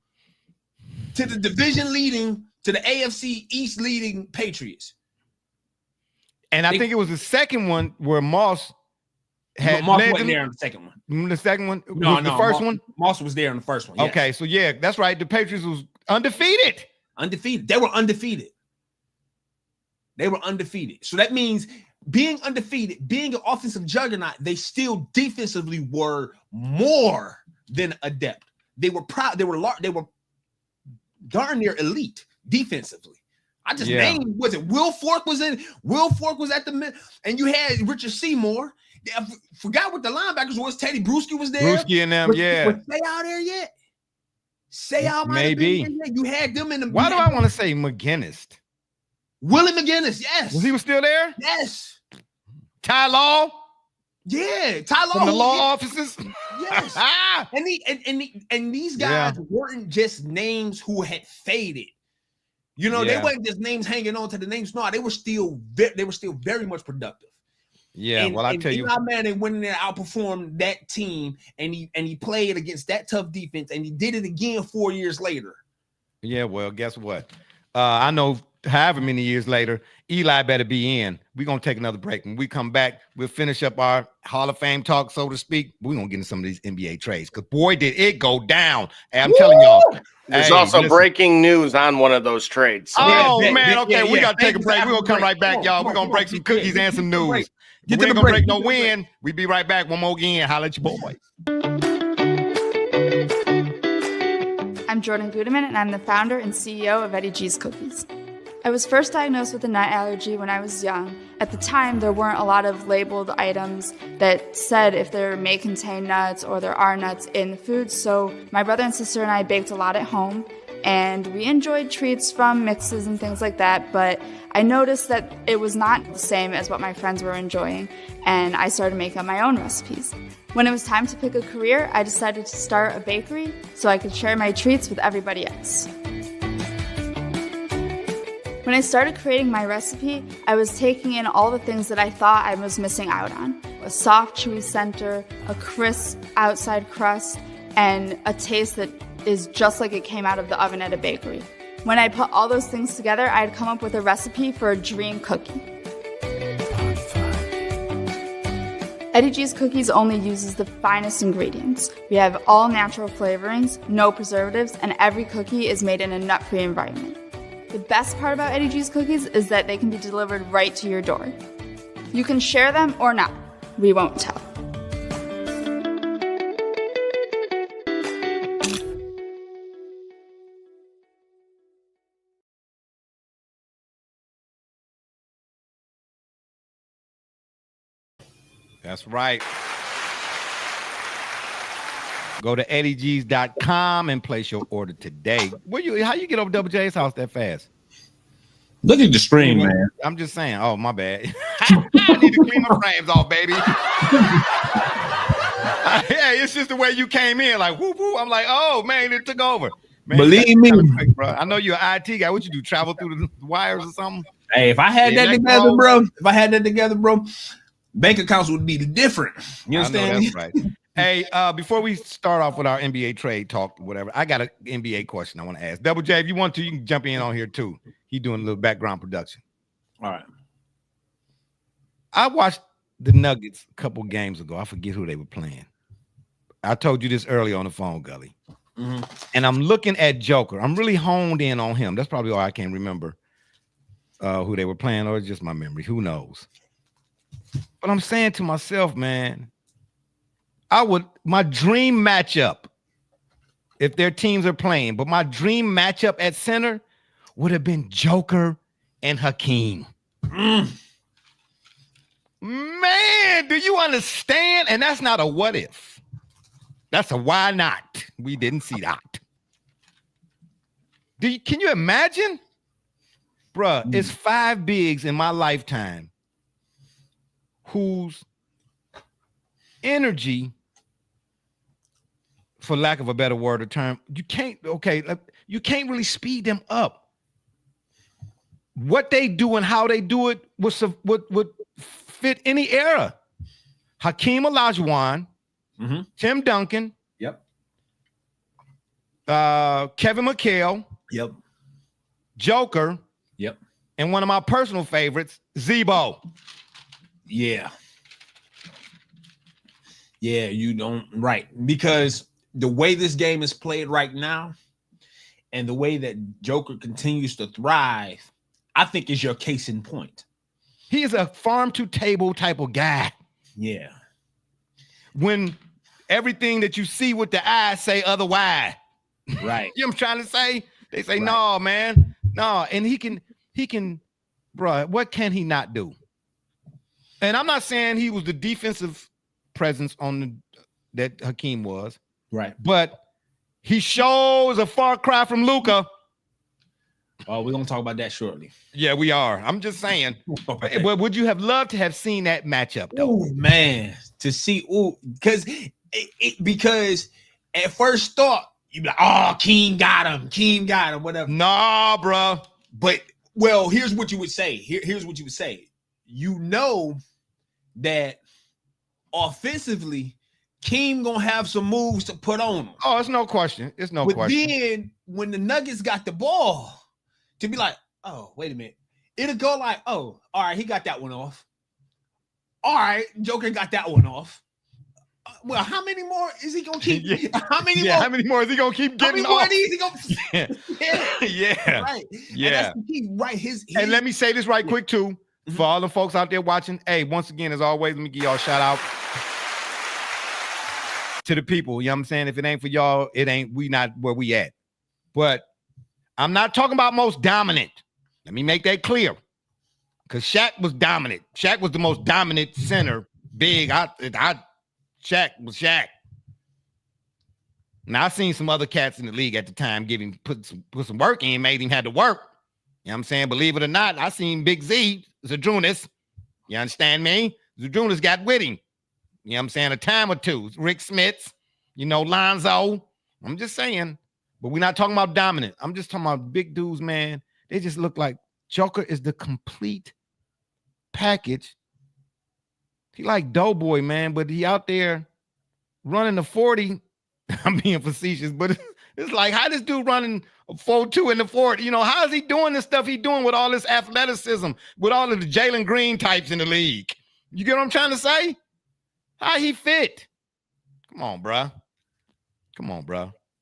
to the division leading, to the AFC East leading Patriots? And I think it was the second one where Moss wasn't there in the second one. The second one? No, the first one? Moss was there in the first one. Yes. Okay, so that's right. The Patriots was undefeated. They were undefeated. So that means being undefeated, being an offensive juggernaut, they still defensively were more than adept. They were proud. They were darn near elite defensively. I just named, was it Will Fork was in? Will Fork was at the mid, and you had Richard Seymour. I forgot what the linebackers was. Teddy Bruschi was there. Bruschi and them, Was they out there yet? Maybe. You had them in the. Why do I want to say McGinnis? Willie McGinnis, yes. Was he still there? Yes. Ty Law? Yeah, Tyler from the law yeah. offices. Yes. and these guys weren't just names who had faded. You know, they weren't just names hanging on to the names. No, they were still very much productive. Yeah, well, I tell you, Eli Manning went in there, outperformed that team, and he played against that tough defense, and he did it again 4 years later. Yeah, well, guess what? I know however many years later, Eli better be in. We're going to take another break. When we come back, we'll finish up our Hall of Fame talk, so to speak. We're going to get into some of these NBA trades because, boy, did it go down. And I'm telling y'all. There's also breaking news on one of those trades. So man. Okay, we got to take a break. We're going to come right back, y'all. We're going to break some cookies and some news. We ain't going to break no win. We be right back. One more again. Holla at your boy. I'm Jordan Gudeman, and I'm the founder and CEO of Eddie G's Cookies. I was first diagnosed with a nut allergy when I was young. At the time, there weren't a lot of labeled items that said if there may contain nuts or there are nuts in the food, so my brother and sister and I baked a lot at home, and we enjoyed treats from mixes and things like that, but I noticed that it was not the same as what my friends were enjoying, and I started making my own recipes. When it was time to pick a career, I decided to start a bakery so I could share my treats with everybody else. When I started creating my recipe, I was taking in all the things that I thought I was missing out on. A soft, chewy center, a crisp outside crust, and a taste that is just like it came out of the oven at a bakery. When I put all those things together, I had come up with a recipe for a dream cookie. Eddie G's Cookies only uses the finest ingredients. We have all natural flavorings, no preservatives, and every cookie is made in a nut-free environment. The best part about Eddie G's Cookies is that they can be delivered right to your door. You can share them or not. We won't tell. That's right. Go to eddiegs.com and place your order today. How you get over Double J's house that fast? Look at the stream, man. I'm just saying. Oh, my bad. I need to clean my frames off, baby. Yeah, it's just the way you came in, like whoop whoop. I'm like, oh man, it took over. Man, believe me, quick, bro. I know you're an IT guy. What you do? Travel through the wires or something? Hey, if I had that together, bro, bank accounts would be different. You understand? That's right. Hey, before we start off with our NBA trade talk, whatever, I got an NBA question I want to ask. Double J, if you want to, you can jump in on here too. He's doing a little background production. All right. I watched the Nuggets a couple games ago. I forget who they were playing. I told you this early on the phone, Gully. Mm-hmm. And I'm looking at Joker. I'm really honed in on him. That's probably why I can't remember who they were playing, or it's just my memory. Who knows? But I'm saying to myself, man, my dream matchup, if their teams are playing, but my dream matchup at center would have been Joker and Hakeem. Man, do you understand? And that's not a what if. That's a why not. We didn't see that. Can you imagine? Bruh, it's 5 bigs in my lifetime whose energy, for lack of a better word or term, you can't really speed them up. What they do and how they do it would fit any era. Hakeem Olajuwon, Tim Duncan, Kevin McHale, Joker, and one of my personal favorites, Zebo. Yeah, you don't, right, because the way this game is played right now and the way that Joker continues to thrive, I think is your case in point. He is a farm to table type of guy. Yeah. When everything that you see with the eyes say otherwise. Right. You know what I'm trying to say? They say, no, man. No. And he can, bro, what can he not do? And I'm not saying he was the defensive presence that Hakeem was. Right. But he shows a far cry from Luka. Oh, we're going to talk about that shortly. Yeah, we are. I'm just saying. But would you have loved to have seen that matchup, though? Oh, man. to see because at first thought you'd be like, oh, Keem got him, whatever. Nah, bro. But here's what you would say. Here's what you would say. You know that offensively, Keem gonna have some moves to put on him. Oh, it's no question. But then when the Nuggets got the ball, to be like, oh, wait a minute. It'll go like, oh, all right, he got that one off. All right, Joker got that one off. Well, how many more is he gonna keep? How many more is he gonna keep getting how many off? More of these he gonna yeah. Right. Yeah. And that's the key, right. His and let me say this right quick too. For all the folks out there watching, hey, once again, as always, let me give y'all a shout out to the people. You know what I'm saying? If it ain't for y'all, we not where we at. But I'm not talking about most dominant. Let me make that clear. Because Shaq was dominant. Shaq was the most dominant center. Big. Shaq was Shaq. Now, I seen some other cats in the league at the time put some work in, made him have to work. You know what I'm saying? Believe it or not, I seen Big Z, Zadrunas. You understand me? Zadrunas got with him. You know what I'm saying? A time or two. Rick Smits, Lonzo. I'm just saying. But we're not talking about dominant. I'm just talking about big dudes, man. They just look like Joker is the complete package. He like Doughboy, man, but he out there running the 40. I'm being facetious, but it's like, how this dude running a 4.2 in the 40? How is he doing this stuff he doing with all this athleticism, with all of the Jalen Green types in the league? You get what I'm trying to say? How he fit? Come on, bro.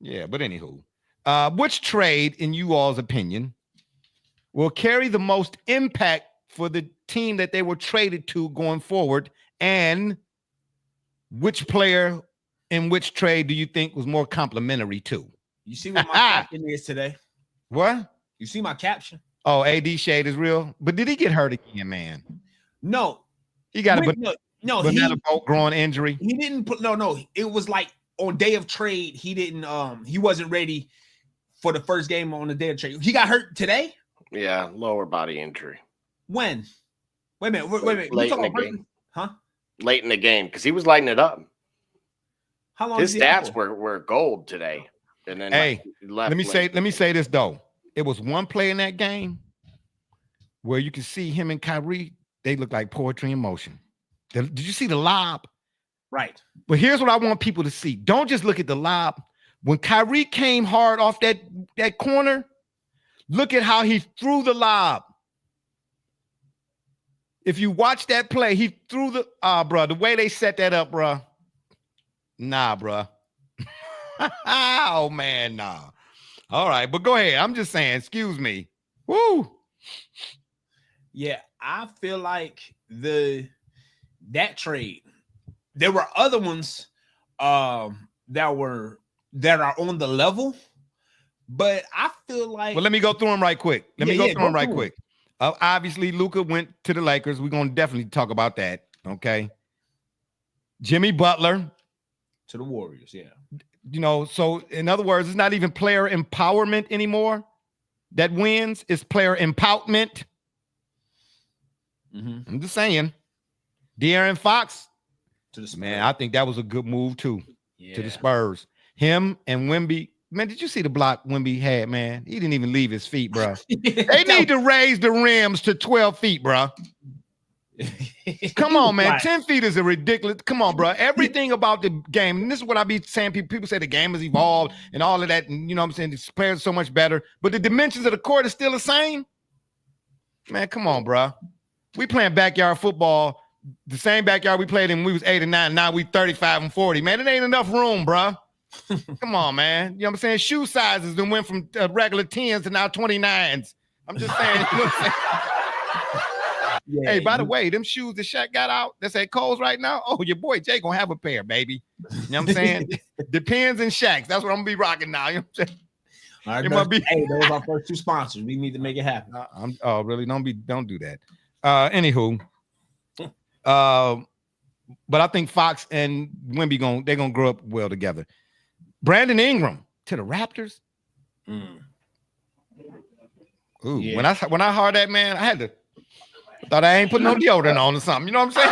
Yeah, but anywho. Which trade, in you all's opinion, will carry the most impact for the team that they were traded to going forward? And which player in which trade do you think was more complimentary to? You see what my caption is today? What? You see my caption? Oh, AD shade is real. But did he get hurt again, man? No. He got banana boat growing injury. He didn't put no. It was like on day of trade, he didn't he wasn't ready for the first game on the day of trade. He got hurt today? Yeah, lower body injury. When? Wait a minute. Late in the game. Huh? Late in the game, because he was lighting it up. How long? His stats were gold today. And then let me say this though. It was one play in that game where you can see him and Kyrie, they look like poetry in motion. Did you see the lob? Right. But here's what I want people to see. Don't just look at the lob. When Kyrie came hard off that corner, look at how he threw the lob. If you watch that play, he threw the way they set that up, bro. Nah, bro. Oh, man, nah. All right, but go ahead. I'm just saying, excuse me. Woo. Yeah, I feel like that trade, there were other ones that are on the level, but I feel like. Well, let me go through them right quick. Obviously, Luka went to the Lakers. We're going to definitely talk about that. Okay. Jimmy Butler to the Warriors. Yeah. So in other words, it's not even player empowerment anymore that wins. It's player empowerment. Mm-hmm. I'm just saying. De'Aaron Fox to the Spurs. Man, I think that was a good move too. Yeah. To the Spurs. Him and Wemby. Man, did you see the block Wemby had, man? He didn't even leave his feet, bro. They need to raise the rims to 12 feet, bro. Come on, man. 10 feet is a ridiculous. Come on, bro. Everything about the game, and this is what I be saying. People say the game has evolved and all of that, and you know what I'm saying? The players are so much better, but the dimensions of the court is still the same. Man, come on, bro. We playing backyard football, the same backyard we played in when we was 8 and 9. Now we 35 and 40. Man, it ain't enough room, bro. Come on, man. You know what I'm saying? Shoe sizes then went from regular 10s to now 29s. I'm just saying. You know what I'm saying? Yeah, hey, by the way, them shoes that Shaq got out that's at Kohl's right now, oh, your boy Jay gonna have a pair, baby. You know what I'm saying? Depends and Shaq's. That's what I'm gonna be rocking now. You know what I'm saying? All right, hey, those are our first two sponsors. We need to make it happen. Really? Don't do that. Anywho, but I think Fox and Wemby they're gonna grow up well together. Brandon Ingram to the Raptors. Ooh, yeah. When I heard that, man, I thought I ain't put no deodorant on or something. You know what I'm saying?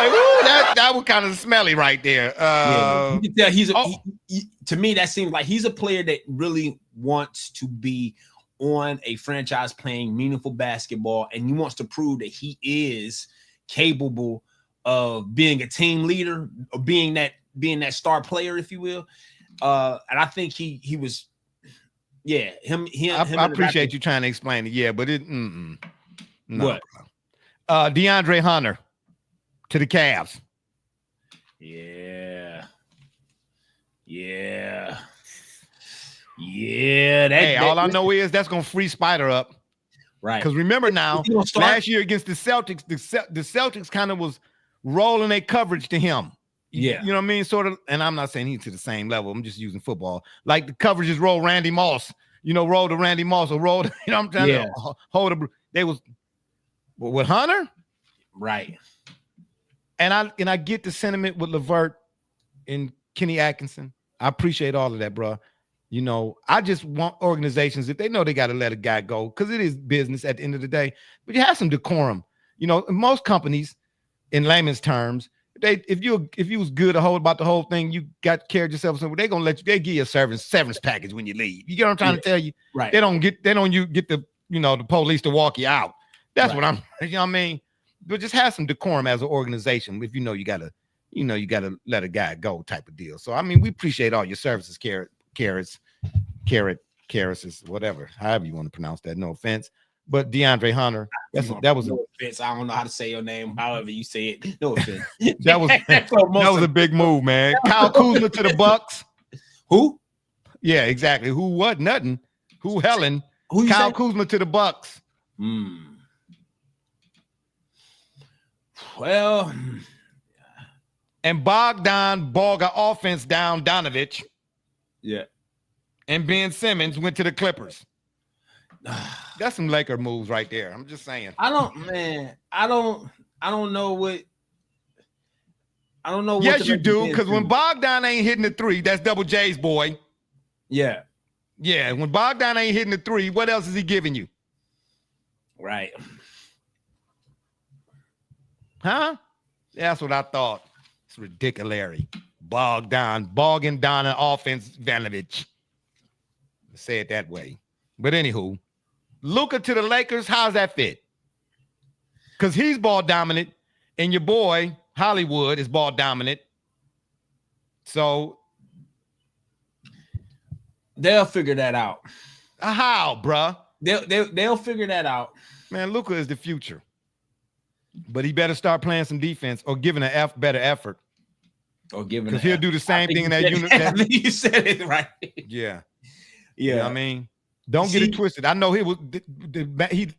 Like, ooh, that was kind of smelly right there. You can tell he's to me, that seems like he's a player that really wants to be on a franchise playing meaningful basketball, and he wants to prove that he is capable of being a team leader or being that star player, if you will. And I think he was, him. I appreciate you trying to explain it, but it. No. What? DeAndre Hunter to the Cavs. Yeah. All I know is that's gonna free Spider up, right? Because remember now, last year against the Celtics, the Celtics kind of was rolling their coverage to him. Yeah, you know what I mean, sort of. And I'm not saying he's to the same level. I'm just using football. Like the coverages roll Randy Moss, roll to Randy Moss or roll. I'm trying to hold a. They was with Hunter, right? And I get the sentiment with LeVert and Kenny Atkinson. I appreciate all of that, bro. I just want organizations, if they know they got to let a guy go, because it is business at the end of the day, but you have some decorum. Most companies, in layman's terms, if you was good about the whole thing, you got carried yourself, so they're gonna let you. They give you a severance package when you leave. You get what I'm trying to tell you? Right. They don't get the the police to walk you out. That's what I'm. You know what I mean? But just have some decorum as an organization. If you gotta let a guy go, type of deal. So I mean, we appreciate all your services, carrots, whatever, however you want to pronounce that. No offense, but DeAndre Hunter, that was no offense. I don't know how to say your name. However you say it, no offense. that was a big move, man. Kyle Kuzma to the Bucks. Who? Yeah, exactly. Who? What? Nothing. Who? Helen. Who? Kyle Kuzma to the Bucks. Well, and Bogdan got offense down Donovich. Yeah. And Ben Simmons went to the Clippers. That's some Laker moves right there. I'm just saying. I don't know what. Yes, you do, because when Bogdan ain't hitting the three, that's Double J's boy. Yeah. Yeah. When Bogdan ain't hitting the three, what else is he giving you? Right. Huh? That's what I thought. It's ridiculous. Bogging down an offense, Vanovich. Say it that way. But anywho, Luka to the Lakers, how's that fit? Because he's ball dominant, and your boy Hollywood is ball dominant. So they'll figure that out. How, bruh? They'll figure that out. Man, Luka is the future. But he better start playing some defense or giving a better effort. Or giving, because he'll do the same thing in that unit. I think you said it right. Yeah. You know what I mean, don't get it twisted. I know he was.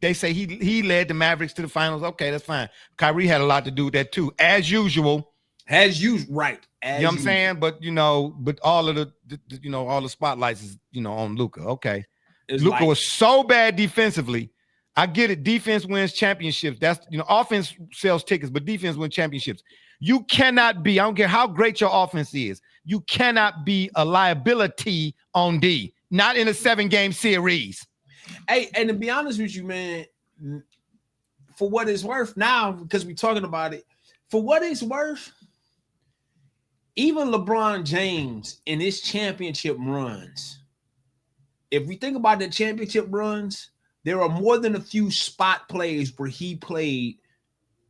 They say he led the Mavericks to the finals. Okay, that's fine. Kyrie had a lot to do with that too, as usual. Right. You know what I'm saying? But but all of the all the spotlights is on Luka. Okay, Luka was so bad defensively. I get it. Defense wins championships. That's offense sells tickets, but defense wins championships. You cannot be. I don't care how great your offense is. You cannot be a liability on D. Not in a 7-game series. Hey, and to be honest with you, man, for what it's worth now, because we're talking about it, for what it's worth, even LeBron James in his championship runs, if we think about the championship runs, there are more than a few spot plays where he played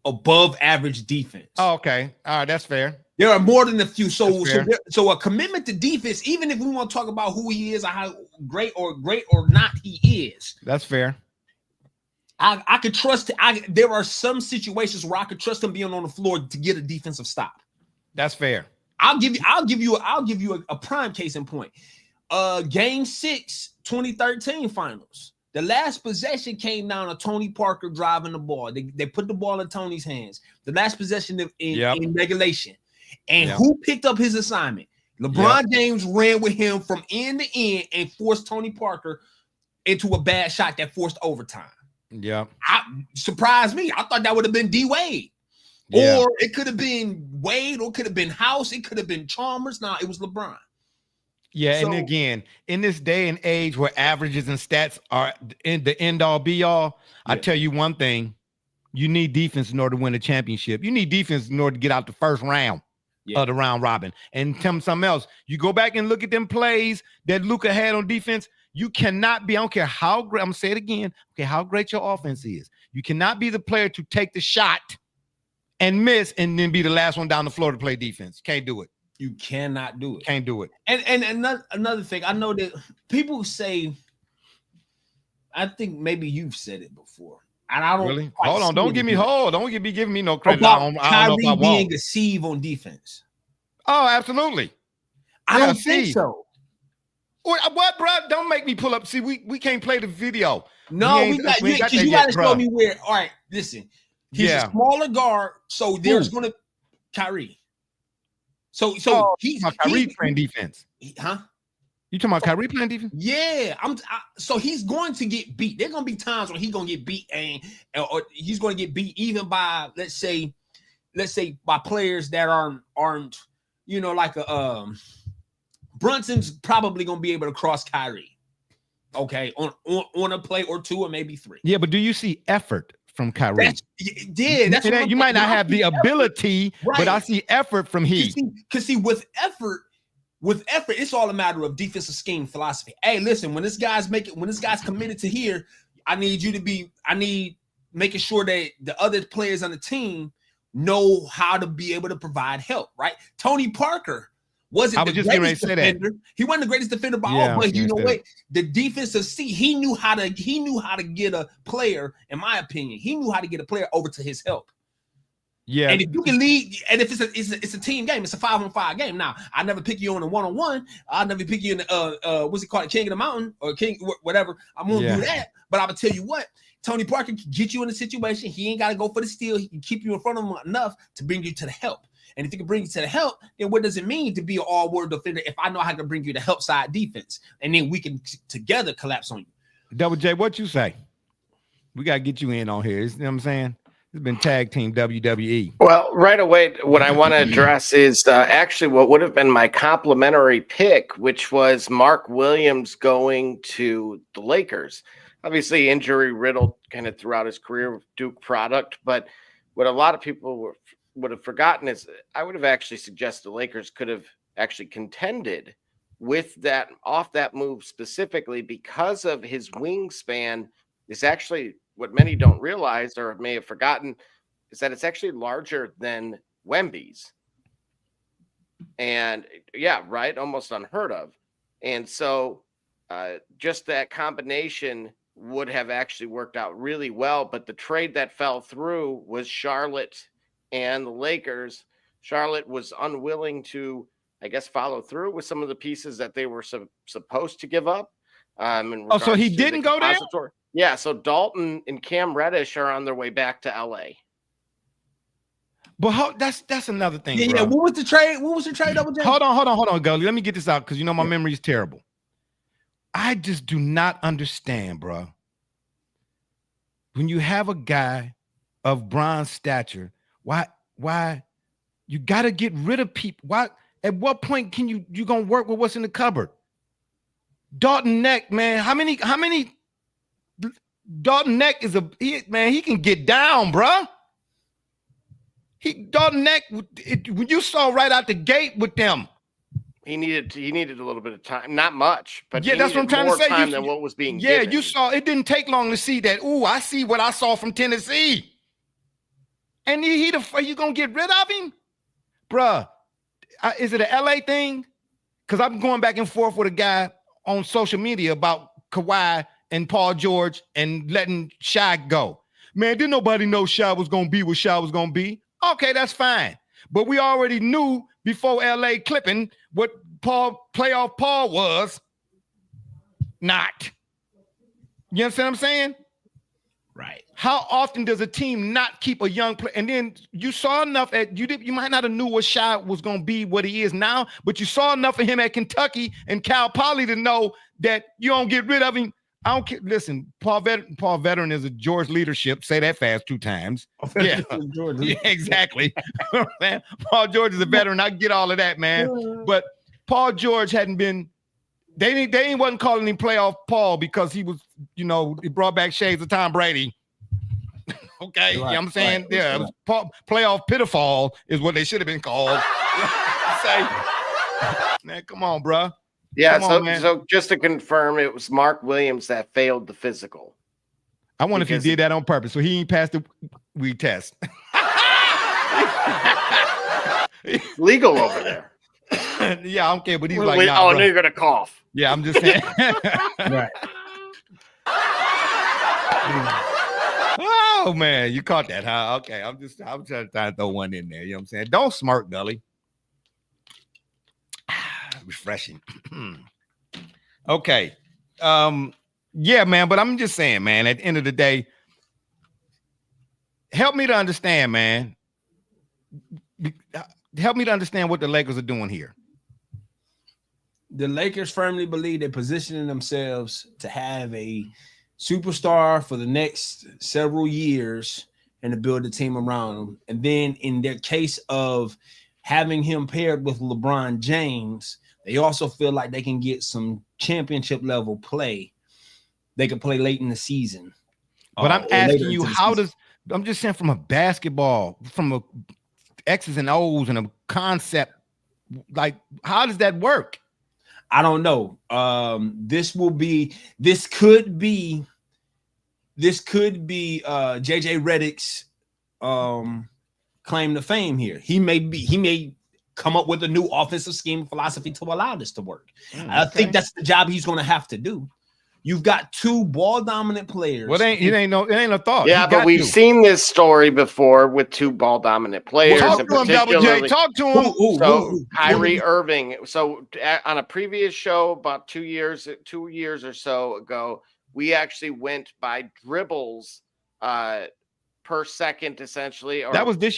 above average defense. Oh, okay. All right, that's fair. There are more than a few. So a commitment to defense, even if we want to talk about who he is or how great or not he is. That's fair. I could trust. There are some situations where I could trust him being on the floor to get a defensive stop. That's fair. I'll give you a prime case in point. Game 6, 2013 finals. The last possession came down to Tony Parker driving the ball. They put the ball in Tony's hands. The last possession in regulation. And who picked up his assignment? LeBron James ran with him from end to end and forced Tony Parker into a bad shot that forced overtime. Yeah. Surprised me. I thought that would have been D Wade. Yeah. Or it could have been Wade, or it could have been House, it could have been Chalmers. No, it was LeBron. Yeah, and again, in this day and age where averages and stats are in the end all be all, I tell you one thing, you need defense in order to win a championship. You need defense in order to get out the first round of the round robin. And tell me something else. You go back and look at them plays that Luka had on defense. You cannot be, I don't care how great, I'm going to say it again, okay, how great your offense is. You cannot be the player to take the shot and miss and then be the last one down the floor to play defense. Can't do it. You cannot do it. Can't do it. And another thing, I know that people say, I think maybe you've said it before. And I don't really. Hold on. Don't give me giving me no credit. About Kyrie being a sieve on defense. Oh, absolutely. I don't think so. What, bro? Don't make me pull up. See, we can't play the video. No, you got to show me where. All right, listen. He's a smaller guard, so there's going to Kyrie. So he's Kyrie playing defense. Huh? You talking about Kyrie playing defense? Yeah, so he's going to get beat. There's going to be times when he's going to get beat, or he's going to get beat even by let's say by players that aren't like Brunson's probably going to be able to cross Kyrie. Okay, on a play or two or maybe three. Yeah, but do you see effort from Kyrie? That's what you might not have the ability, right, but I see effort from he. Because with effort, it's all a matter of defensive scheme philosophy. Hey, listen, when this guy's committed to here, I need making sure that the other players on the team know how to be able to provide help, right? Tony Parker wasn't the greatest defender. He wasn't the greatest defender by all, but you know what? The defensive he knew how to get a player, in my opinion, he knew how to get a player over to his help. Yeah. And if you can lead, and if it's a team game, it's a 5-on-5 game. Now, I never pick you on a 1-on-1. I'll never pick you in what's it called, King of the Mountain or King, whatever. I'm gonna do that. But I'm gonna tell you what, Tony Parker can get you in a situation. He ain't gotta go for the steal. He can keep you in front of him enough to bring you to the help. And if he can bring you to the help, then what does it mean to be an all-world defender if I know how to bring you the help side defense? And then we can together collapse on you. Double J, what you say? We got to get you in on here. You know what I'm saying? It's been tag team WWE. Well, right away, what I want to address is actually what would have been my complimentary pick, which was Mark Williams going to the Lakers. Obviously, injury riddled kind of throughout his career with Duke product. But what a lot of people would have forgotten is I would have actually suggested the Lakers could have actually contended with that off that move specifically because of his wingspan is actually what many don't realize or may have forgotten is that it's actually larger than Wemby's. And yeah, right. Almost unheard of. And so just that combination would have actually worked out really well. But the trade that fell through was Charlotte and the Lakers. Charlotte was unwilling to, I guess, follow through with some of the pieces that they were supposed to give up. So he didn't go there? Yeah, so Dalton and Cam Reddish are on their way back to LA. But that's another thing. Yeah, bro. yeah. What was the trade? Double J? Hold on, Gully. Let me get this out because my memory is terrible. I just do not understand, bro. When you have a guy of bronze stature, why you got to get rid of people? Why? At what point can you gonna work with what's in the cupboard? Dalton Neck, man. How many? Dalton Neck is he can get down, bro. Dalton Neck, when you saw right out the gate with them, he needed a little bit of time, not much, but yeah, that's what I'm trying to say. Time than what was being given. You saw it didn't take long to see that. Ooh, I see what I saw from Tennessee, and you gonna get rid of him, bruh? Is it an LA thing? Because I'm going back and forth with a guy on social media about Kawhi and Paul George and letting Shaq go. Man, didn't nobody know Shaq was going to be what Shaq was going to be? Okay, that's fine. But we already knew before LA clipping what playoff Paul was not. You understand what I'm saying? Right. How often does a team not keep a young player? And then you saw enough you might not have knew what Shaq was going to be what he is now, but you saw enough of him at Kentucky and Cal Poly to know that you don't get rid of him. I don't care. Listen, Paul Veteran is a George leadership. Say that fast 2 times. Yeah, yeah, exactly. Paul George is a veteran. I get all of that, man. But Paul George hadn't been. They wasn't calling him playoff Paul because he was, he brought back shades of Tom Brady. Okay, you know what I'm saying? Right. Yeah, playoff pitfall is what they should have been called. Say, man, come on, bro. Yeah, Come on, so just to confirm, it was Mark Williams that failed the physical. I wonder if he did that on purpose, so he ain't passed the weed test. Legal over there. Yeah, I don't care, but he's Wait, like, nah, oh, bro. no, you're gonna cough. Yeah, I'm just saying. Right. Oh man, you caught that, huh? Okay, I'm trying to throw one in there. You know what I'm saying? Don't smirk, Gully. Refreshing. Okay. Yeah, man, but I'm just saying, man, at the end of the day, help me to understand, man. Help me to understand what the Lakers are doing here. The Lakers firmly believe they're positioning themselves to have a superstar for the next several years and to build a team around him. And then in their case of having him paired with LeBron James, they also feel like they can get some championship level play. They can play late in the season. But I'm asking you, I'm just saying from a basketball, from a X's and O's and a concept, like how does that work? I don't know. This could be JJ Redick's claim to fame here. He may come up with a new offensive scheme philosophy to allow this to work. I think that's the job he's going to have to do. You've got two ball dominant players. Well, it ain't no thought. Yeah, but we've seen this story before with two ball dominant players. Talk to him, Double J. Talk to him. Kyrie Irving. So on a previous show about 2 years or so ago, we actually went by dribbles per second, essentially. That was last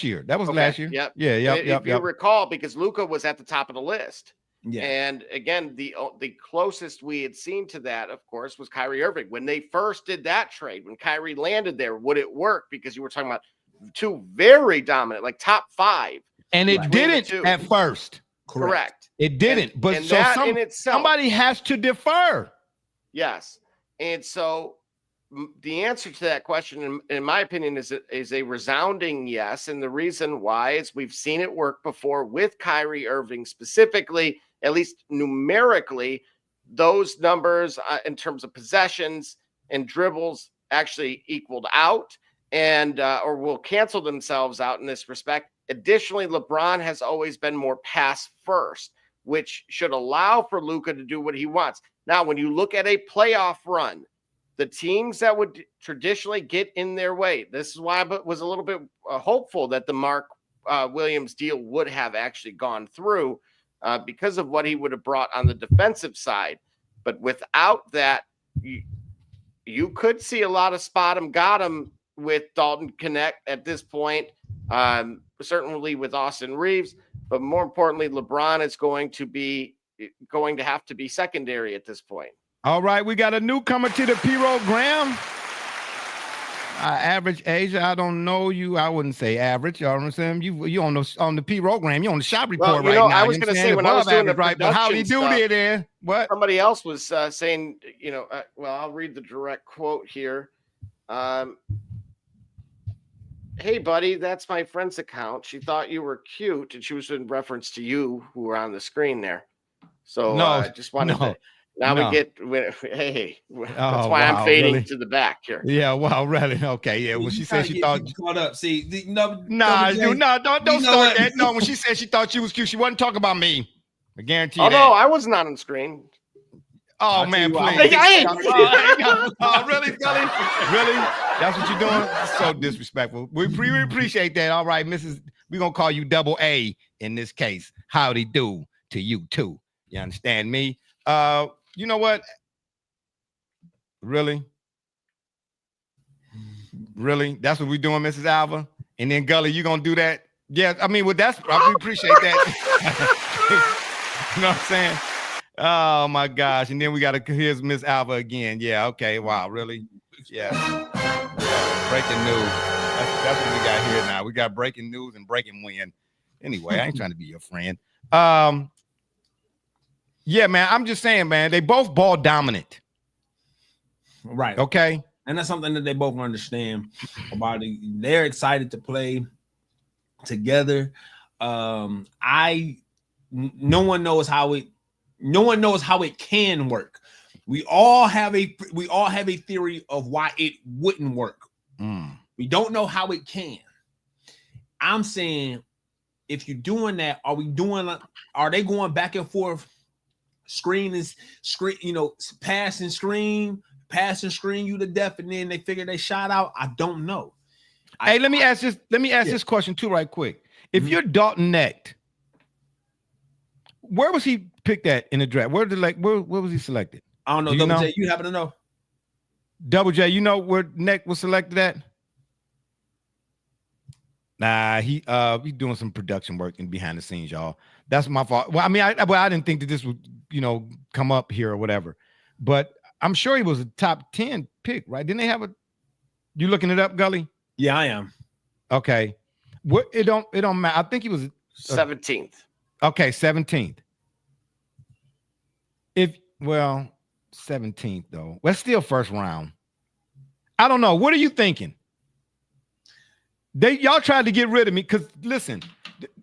year. That was last year. Yep. Yeah. If you recall, because Luka was at the top of the list. Yeah. And again, the closest we had seen to that, of course, was Kyrie Irving. When they first did that trade, when Kyrie landed there, would it work? Because you were talking about two very dominant, like top five. And it didn't at first. Correct. It didn't. But and so that in itself, somebody has to defer. Yes. And so the answer to that question, in my opinion, is a resounding yes. And the reason why is we've seen it work before with Kyrie Irving specifically, at least numerically. Those numbers in terms of possessions and dribbles actually equaled out and or will cancel themselves out in this respect. Additionally, LeBron has always been more pass first, which should allow for Luka to do what he wants. Now, when you look at a playoff run, the teams that would traditionally get in their way, this is why I was a little bit hopeful that the Mark Williams deal would have actually gone through because of what he would have brought on the defensive side. But without that, you could see a lot of spot him, got him with Dalton Connect at this point, certainly with Austin Reeves. But more importantly, LeBron is going to have to be secondary at this point. All right, we got a newcomer to the program. Average age, I don't know you. I wouldn't say average. You know what I'm saying? You on the program. You on the shop report right now. I was going to say when I was doing the right, but how do you do there? What? Somebody else was saying, well, I'll read the direct quote here. Hey, buddy, that's my friend's account. She thought you were cute, and she was in reference to you who were on the screen there. So I just wanted to. Now we get, hey, that's why I'm fading to the back here. Yeah, well, really? Okay, yeah. When she said she thought caught up, see, don't start that. No, when she said she thought you was cute, she wasn't talking about me. I guarantee you. No, I was not on screen. Oh man, please! Really, Gully? Really? That's what you're doing? So disrespectful. We appreciate that. All right, Mrs. We're gonna call you Double A in this case. Howdy do to you too. You understand me? You know what? Really? That's what we're doing, Mrs. Alba? And then Gully, you gonna do that? Yeah, I mean, I appreciate that. You know what I'm saying? Oh my gosh. And then here's Miss Alba again. Yeah, okay. Wow, really? Yeah. Breaking news. That's what we got here now. We got breaking news and breaking wind. Anyway, I ain't trying to be your friend. Yeah, man, I'm just saying, man, they both ball dominant. Right. Okay. And that's something that they both understand about it. They're excited to play together. No one knows how it can work. We all have a theory of why it wouldn't work. We don't know how it can. I'm saying, if you're doing that, are they going back and forth, pass and screen you to death, and then they figure they shot out? I don't know. Hey, let me ask this question too, right quick. If you're Dalton Knecht, where was he picked at in the draft? Where was he selected? I don't know. Double J, you happen to know? Double J, you know where Knecht was selected at? Nah, he's doing some production work in behind the scenes, y'all. That's my fault. Well, I mean, I didn't think that this would, come up here or whatever, but I'm sure he was a top 10 pick, right? Didn't they have you looking it up, Gully? Yeah, I am. Okay. It don't matter. I think he was 17th. Okay, 17th. 17th though. Well, still first round. I don't know. What are you thinking? Y'all tried to get rid of me because listen,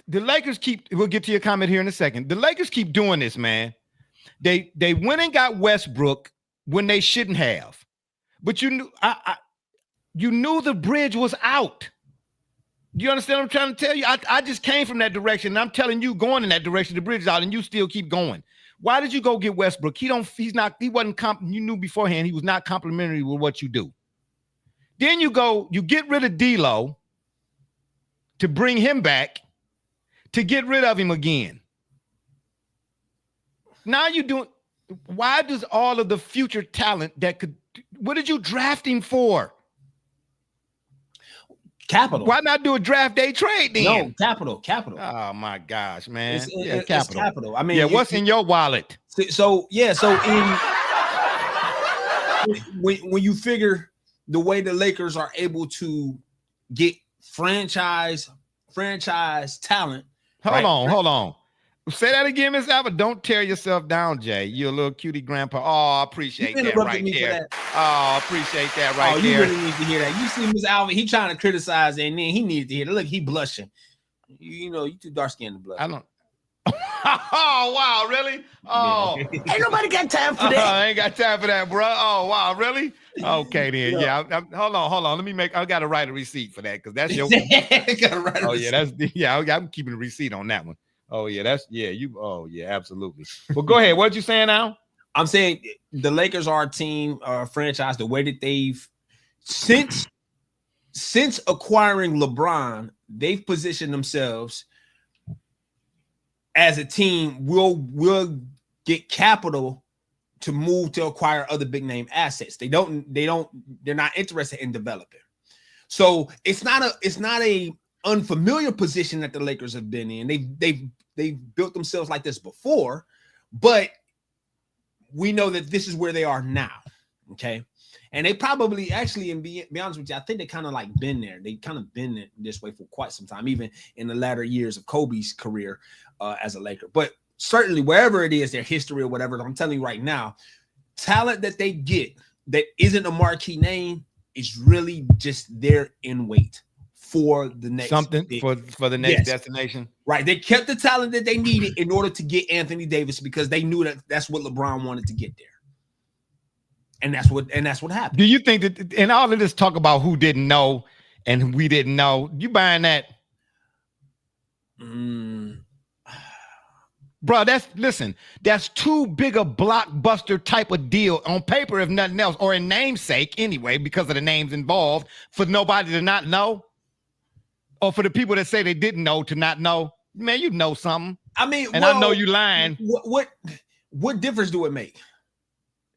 the Lakers we'll get to your comment here in a second. The Lakers keep doing this, man. They went and got Westbrook when they shouldn't have. But you knew the bridge was out. Do you understand what I'm trying to tell you? I just came from that direction, and I'm telling you, going in that direction, the bridge is out, and you still keep going. Why did you go get Westbrook? You knew beforehand he was not complimentary with what you do. Then you get rid of D'Lo to bring him back, to get rid of him again. Now why does all of the future talent what did you draft him for? Capital. Why not do a draft day trade then? No, capital. Oh my gosh, man. It's capital. Capital. I mean, what's in your wallet? So when you figure the way the Lakers are able to get franchise talent. Hold on. Say that again, Miss Alba. Don't tear yourself down, Jay. You're a little cutie grandpa. Oh, I appreciate that right there. Oh, I appreciate that right there. You really need to hear that. You see Miss Alba, he trying to criticize, and then he needed to hear that. Look, he blushing. You too dark skinned to blush. I don't. Oh, wow, really? Oh, ain't nobody got time for that. I ain't got time for that, bro. Oh, wow, really? Okay, then. Yeah. Hold on. I got to write a receipt for that because that's your. I'm keeping a receipt on that one. Oh, yeah, absolutely. Well, go ahead. What you saying now? I'm saying the Lakers are a team, franchise, the way that they've, since acquiring LeBron, they've positioned themselves as a team will get capital to move to acquire other big name assets. They're not interested in developing. So it's not a unfamiliar position that the Lakers have been in. They've built themselves like this before, but we know that this is where they are now. Okay. And they probably actually, and be honest with you, I think they kind of like been there. They kind of been this way for quite some time, even in the latter years of Kobe's career as a Laker. But certainly wherever it is, their history or whatever, I'm telling you right now, talent that they get that isn't a marquee name is really just there in wait for the next for the next destination. Right. They kept the talent that they needed in order to get Anthony Davis because they knew that's what LeBron wanted to get there. And that's what happened. Do you think that in all of this talk about who didn't know and we didn't know, you buying that? Bro, that's too big a blockbuster type of deal on paper, if nothing else, or in namesake anyway, because of the names involved, for nobody to not know, or for the people that say they didn't know to not know. Man, you know something. I mean, and I know you lying. What difference do it make?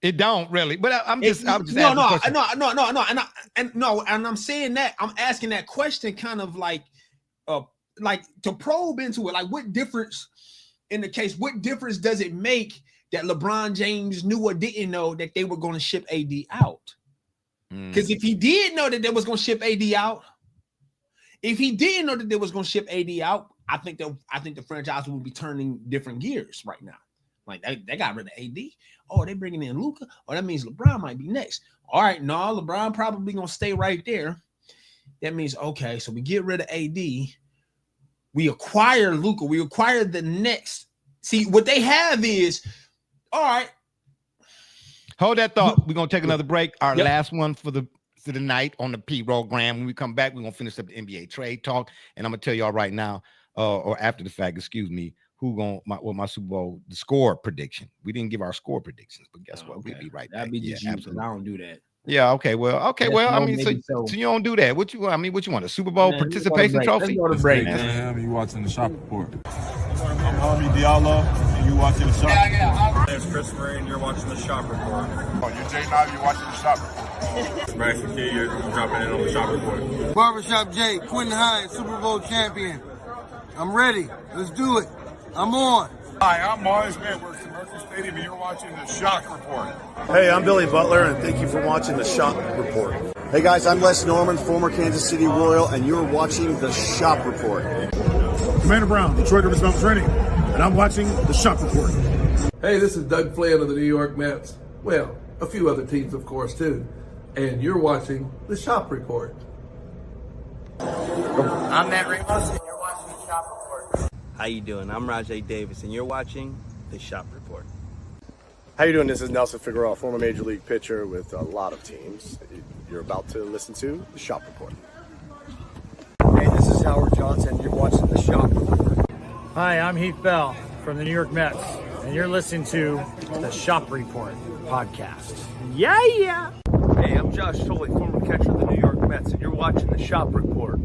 It don't really, but I'm just no. And I'm saying that I'm asking that question kind of like to probe into it. Like, what difference in the case? What difference does it make that LeBron James knew or didn't know that they were going to ship AD out? Because if he did know that they was going to ship AD out, I think the franchise would be turning different gears right now. Like they got rid of AD. Oh, they bringing in Luka. Oh, that means LeBron might be next. All right, no, LeBron probably gonna stay right there. That means okay, so we get rid of AD. We acquire Luka. We acquire the next. See, what they have is all right. Hold that thought. We're gonna take another break. Our last one for the night on the program. When we come back, we're gonna finish up the NBA trade talk, and I'm gonna tell y'all right now, or after the fact, excuse me, my Super Bowl the score prediction. We didn't give our score predictions, but guess what? We'll be right back. That'd be just absolutely. I don't do that. Yeah. Okay. Well. I mean, so you don't do that. What you want? A Super Bowl participation trophy? Let's go to break. You watching the Shop Report? I'm Homie Diallo, and you watching the Shop Report. My name's Chris Murray, and you're watching the Shop Report. Oh, you're Jay Nile, you're watching the Shop Report. Bryce McKee, you're dropping in on the Shop Report. Barbershop Jay, Quentin Hines, Super Bowl champion. I'm ready. Let's do it. I'm on. Hi, I'm Mars Man. We're at Mercury Stadium, and you're watching the Shock Report. Hey, I'm Billy Butler, and thank you for watching the Shop Report. Hey guys, I'm Les Norman, former Kansas City Royal, and you're watching the Shop Report. Commander Brown, Detroit Rivers Mountain Training, and I'm watching the Shop Report. Hey, this is Doug Flynn of the New York Mets. Well, a few other teams, of course, too. And you're watching the Shop Report. I'm Matt Ramos, and you're watching the Shop Report. How you doing? I'm Rajay Davis, and you're watching the Shop Report. How you doing? This is Nelson Figueroa, former Major League pitcher with a lot of teams. You're about to listen to the Shop Report. Hey, this is Howard Johnson. You're watching the Shop Report. Hi, I'm Heath Bell from the New York Mets, and you're listening to the Shop Report podcast. Yeah! Hey, I'm Josh Tolley, former catcher of the New York Mets, and you're watching the Shop Report.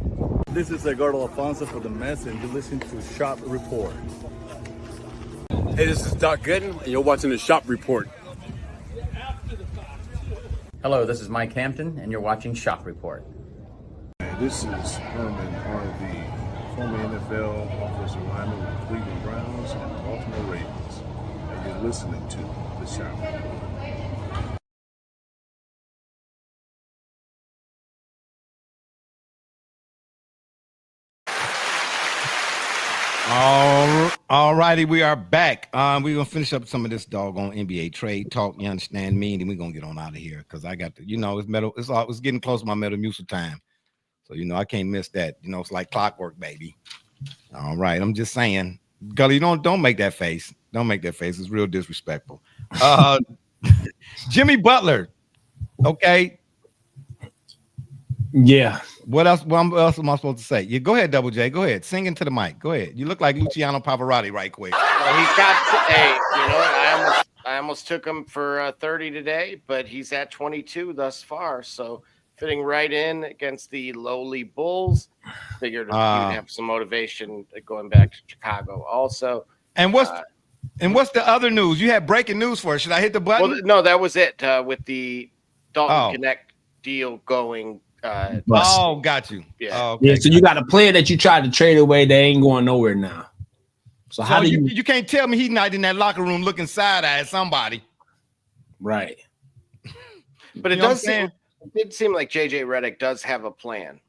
This is Edgardo Alfonso for the Mets, and you're listening to Shop Report. Hey, this is Doc Gooden, and you're watching the Shop Report. Hello, this is Mike Hampton, and you're watching Shop Report. This is Herman Harvey, former NFL offensive lineman with the Cleveland Browns and the Baltimore Ravens, and you're listening to the Shop Report. All righty, we are back. We're gonna finish up some of this doggone NBA trade talk. You understand me? And then we're gonna get on out of here because I got to, it's getting close to my Metamucil time. So I can't miss that. It's like clockwork, baby. All right, I'm just saying, Gully, don't make that face. Don't make that face. It's real disrespectful. Jimmy Butler. Okay. Yeah. What else am I supposed to say? Yeah, go ahead, Double J. Go ahead. Sing into the mic. Go ahead. You look like Luciano Pavarotti right quick. Well, he's got I almost took him for 30 today, but he's at 22 thus far. So fitting right in against the lowly Bulls. Figured he'd have some motivation going back to Chicago also. And what's the other news? You had breaking news for us. Should I hit the button? Well, no, that was it with the Dalton Connect deal going. Got you. Yeah. Okay. Yeah. So you got a player that you tried to trade away. They ain't going nowhere now. So how do you can't tell me he's not in that locker room looking side eye at somebody. Right. But it did seem like JJ Redick does have a plan.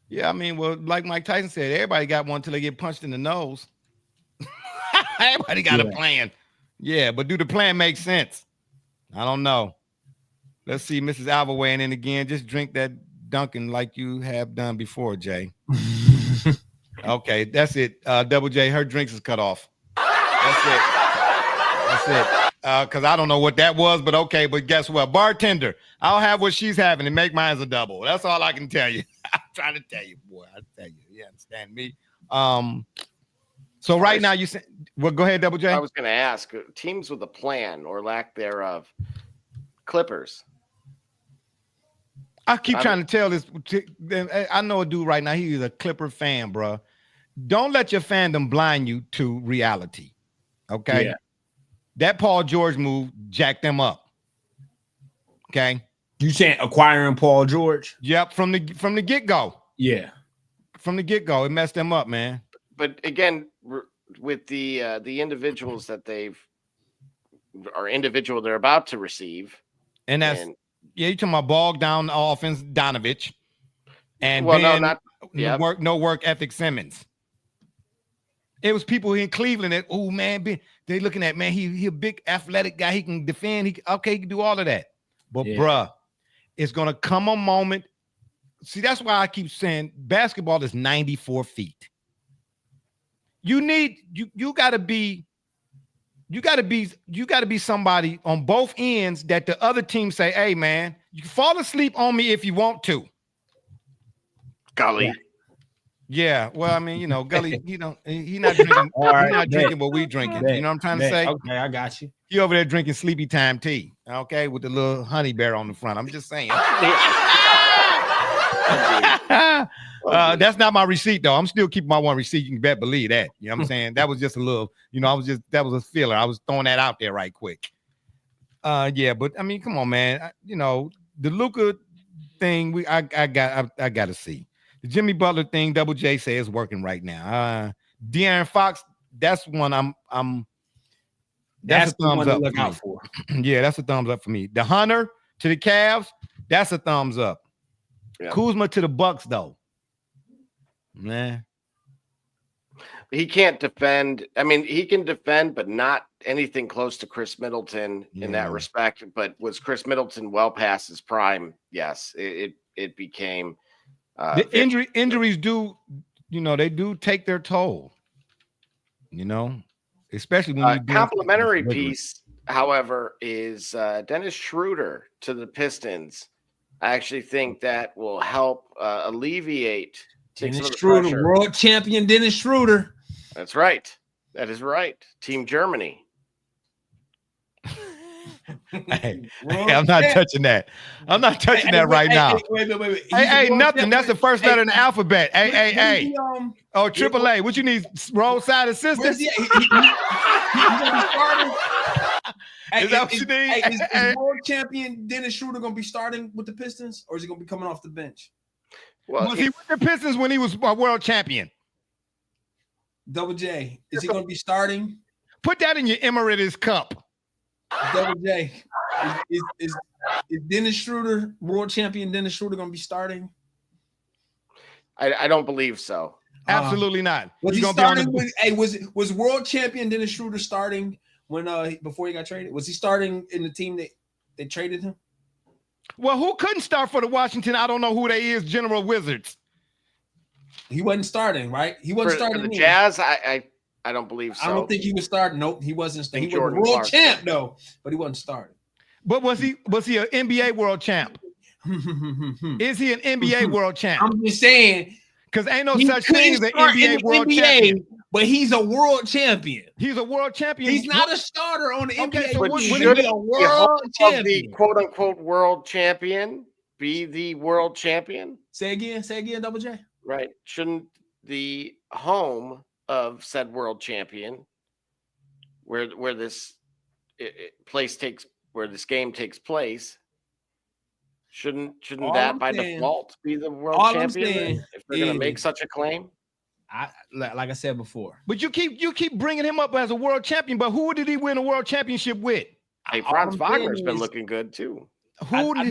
Yeah, I mean, well, like Mike Tyson said, everybody got one until they get punched in the nose. Everybody got a plan. Yeah, but do the plan make sense? I don't know. Let's see Mrs. Alba weighing in again. Just drink that Dunkin' like you have done before, Jay. Okay, that's it. Double J, her drinks is cut off. That's it. Because I don't know what that was, but okay. But guess what? Bartender, I'll have what she's having and make mine a double. That's all I can tell you. I'm trying to tell you, boy. I tell you. You understand me? So right now you said, well, go ahead, Double J. I was going to ask teams with a plan or lack thereof. Clippers. I keep trying to tell this. I know a dude right now. He's a Clipper fan, bro. Don't let your fandom blind you to reality. Okay. Yeah. That Paul George move jacked them up. Okay. You saying acquiring Paul George? Yep. From the get-go. Yeah. From the get-go, it messed them up, man. But again, with the individuals that they're about to receive, and that's. Yeah, you're talking about bogged down offense, Donovich, and no work ethic Simmons. It was people in Cleveland that, oh man, They looking at, man, he a big athletic guy. He can defend. He can do all of that. But bruh, it's gonna come a moment. See, that's why I keep saying basketball is 94 feet. You gotta be somebody on both ends that the other team say, hey man, you can fall asleep on me if you want to. Gully. Yeah, well, I mean, Gully, he's not drinking. He's not drinking what we drinking. You know what I'm trying to say? Okay, I got you. He over there drinking sleepy time tea, okay, with the little honey bear on the front. I'm just saying. That's not my receipt, though. I'm still keeping my one receipt. You can bet believe that. You know what I'm saying? That was just a little, that was a filler. I was throwing that out there right quick. Yeah, but I mean, come on, man. The Luka thing, I got to see. The Jimmy Butler thing, Double J say is working right now. De'Aaron Fox, that's one that's a thumbs up to look out for. Yeah, that's a thumbs up for me. The Hunter to the Cavs, that's a thumbs up. Yeah. Kuzma to the Bucks, though. Man. He can't defend. I mean, he can defend, but not anything close to Chris Middleton in that respect. But was Chris Middleton well past his prime? Yes, it became. The injuries do, they do take their toll. Especially when you do complimentary piece. However, is Dennis Schroeder to the Pistons. I actually think that will help alleviate Dennis Schroeder, pressure. World champion Dennis Schroeder. That's right. That is right. Team Germany. Hey, I'm not touching that. I'm not touching that right now. Wait. Hey, nothing. That's the first letter in the alphabet. Hey. Oh, AAA. What you need? Roadside assistance? Is that what you need? Is world champion Dennis Schroeder going to be starting with the Pistons, or is he going to be coming off the bench? Well, was he with the Pistons when he was a world champion? Double J, is he going to be starting? Put that in your Emeritus cup. Double J, is Dennis Schroeder, world champion Dennis Schroeder, going to be starting? I don't believe so. Absolutely not. Was he starting? Was world champion Dennis Schroeder starting when before he got traded? Was he starting in the team that they traded him? Well, who couldn't start for the Washington? I don't know who they is. General Wizards. He wasn't starting, right? He wasn't starting for the Jazz. I don't believe so. I don't think he was starting. Nope, he wasn't starting. He was a world champ, though, but he wasn't starting. But was he an NBA world champ? Is he an NBA world champ? I'm just saying, because ain't no such thing as an NBA world champion. But he's a world champion. He's a world champion. He's not a starter on the NBA. So when should a world champion, the quote unquote world champion, be the world champion? Say again, Double J. Right? Shouldn't the home of said world champion, where this game takes place, shouldn't that by default be the world champion if they're going to make such a claim? Like I said before, but you keep bringing him up as a world champion. But who did he win a world championship with? Hey, Franz Wagner's been looking good too. Who did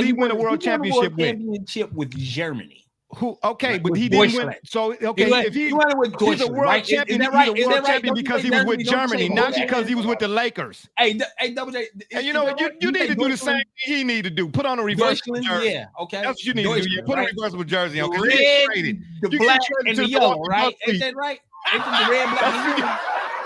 he win a world championship with? Championship with Germany. Who? Okay, but he didn't win. So if he's a world champion, he's a world champion because he was with Germany, not because he was with the Lakers. Hey, Double J. And you know what? You need to do the same thing he need to do. Put on a reversible jersey. Yeah, okay. That's what you need to do. Put a reversible jersey on. The black and the yellow, right? Ain't that right? Ain't the red, black, and yellow?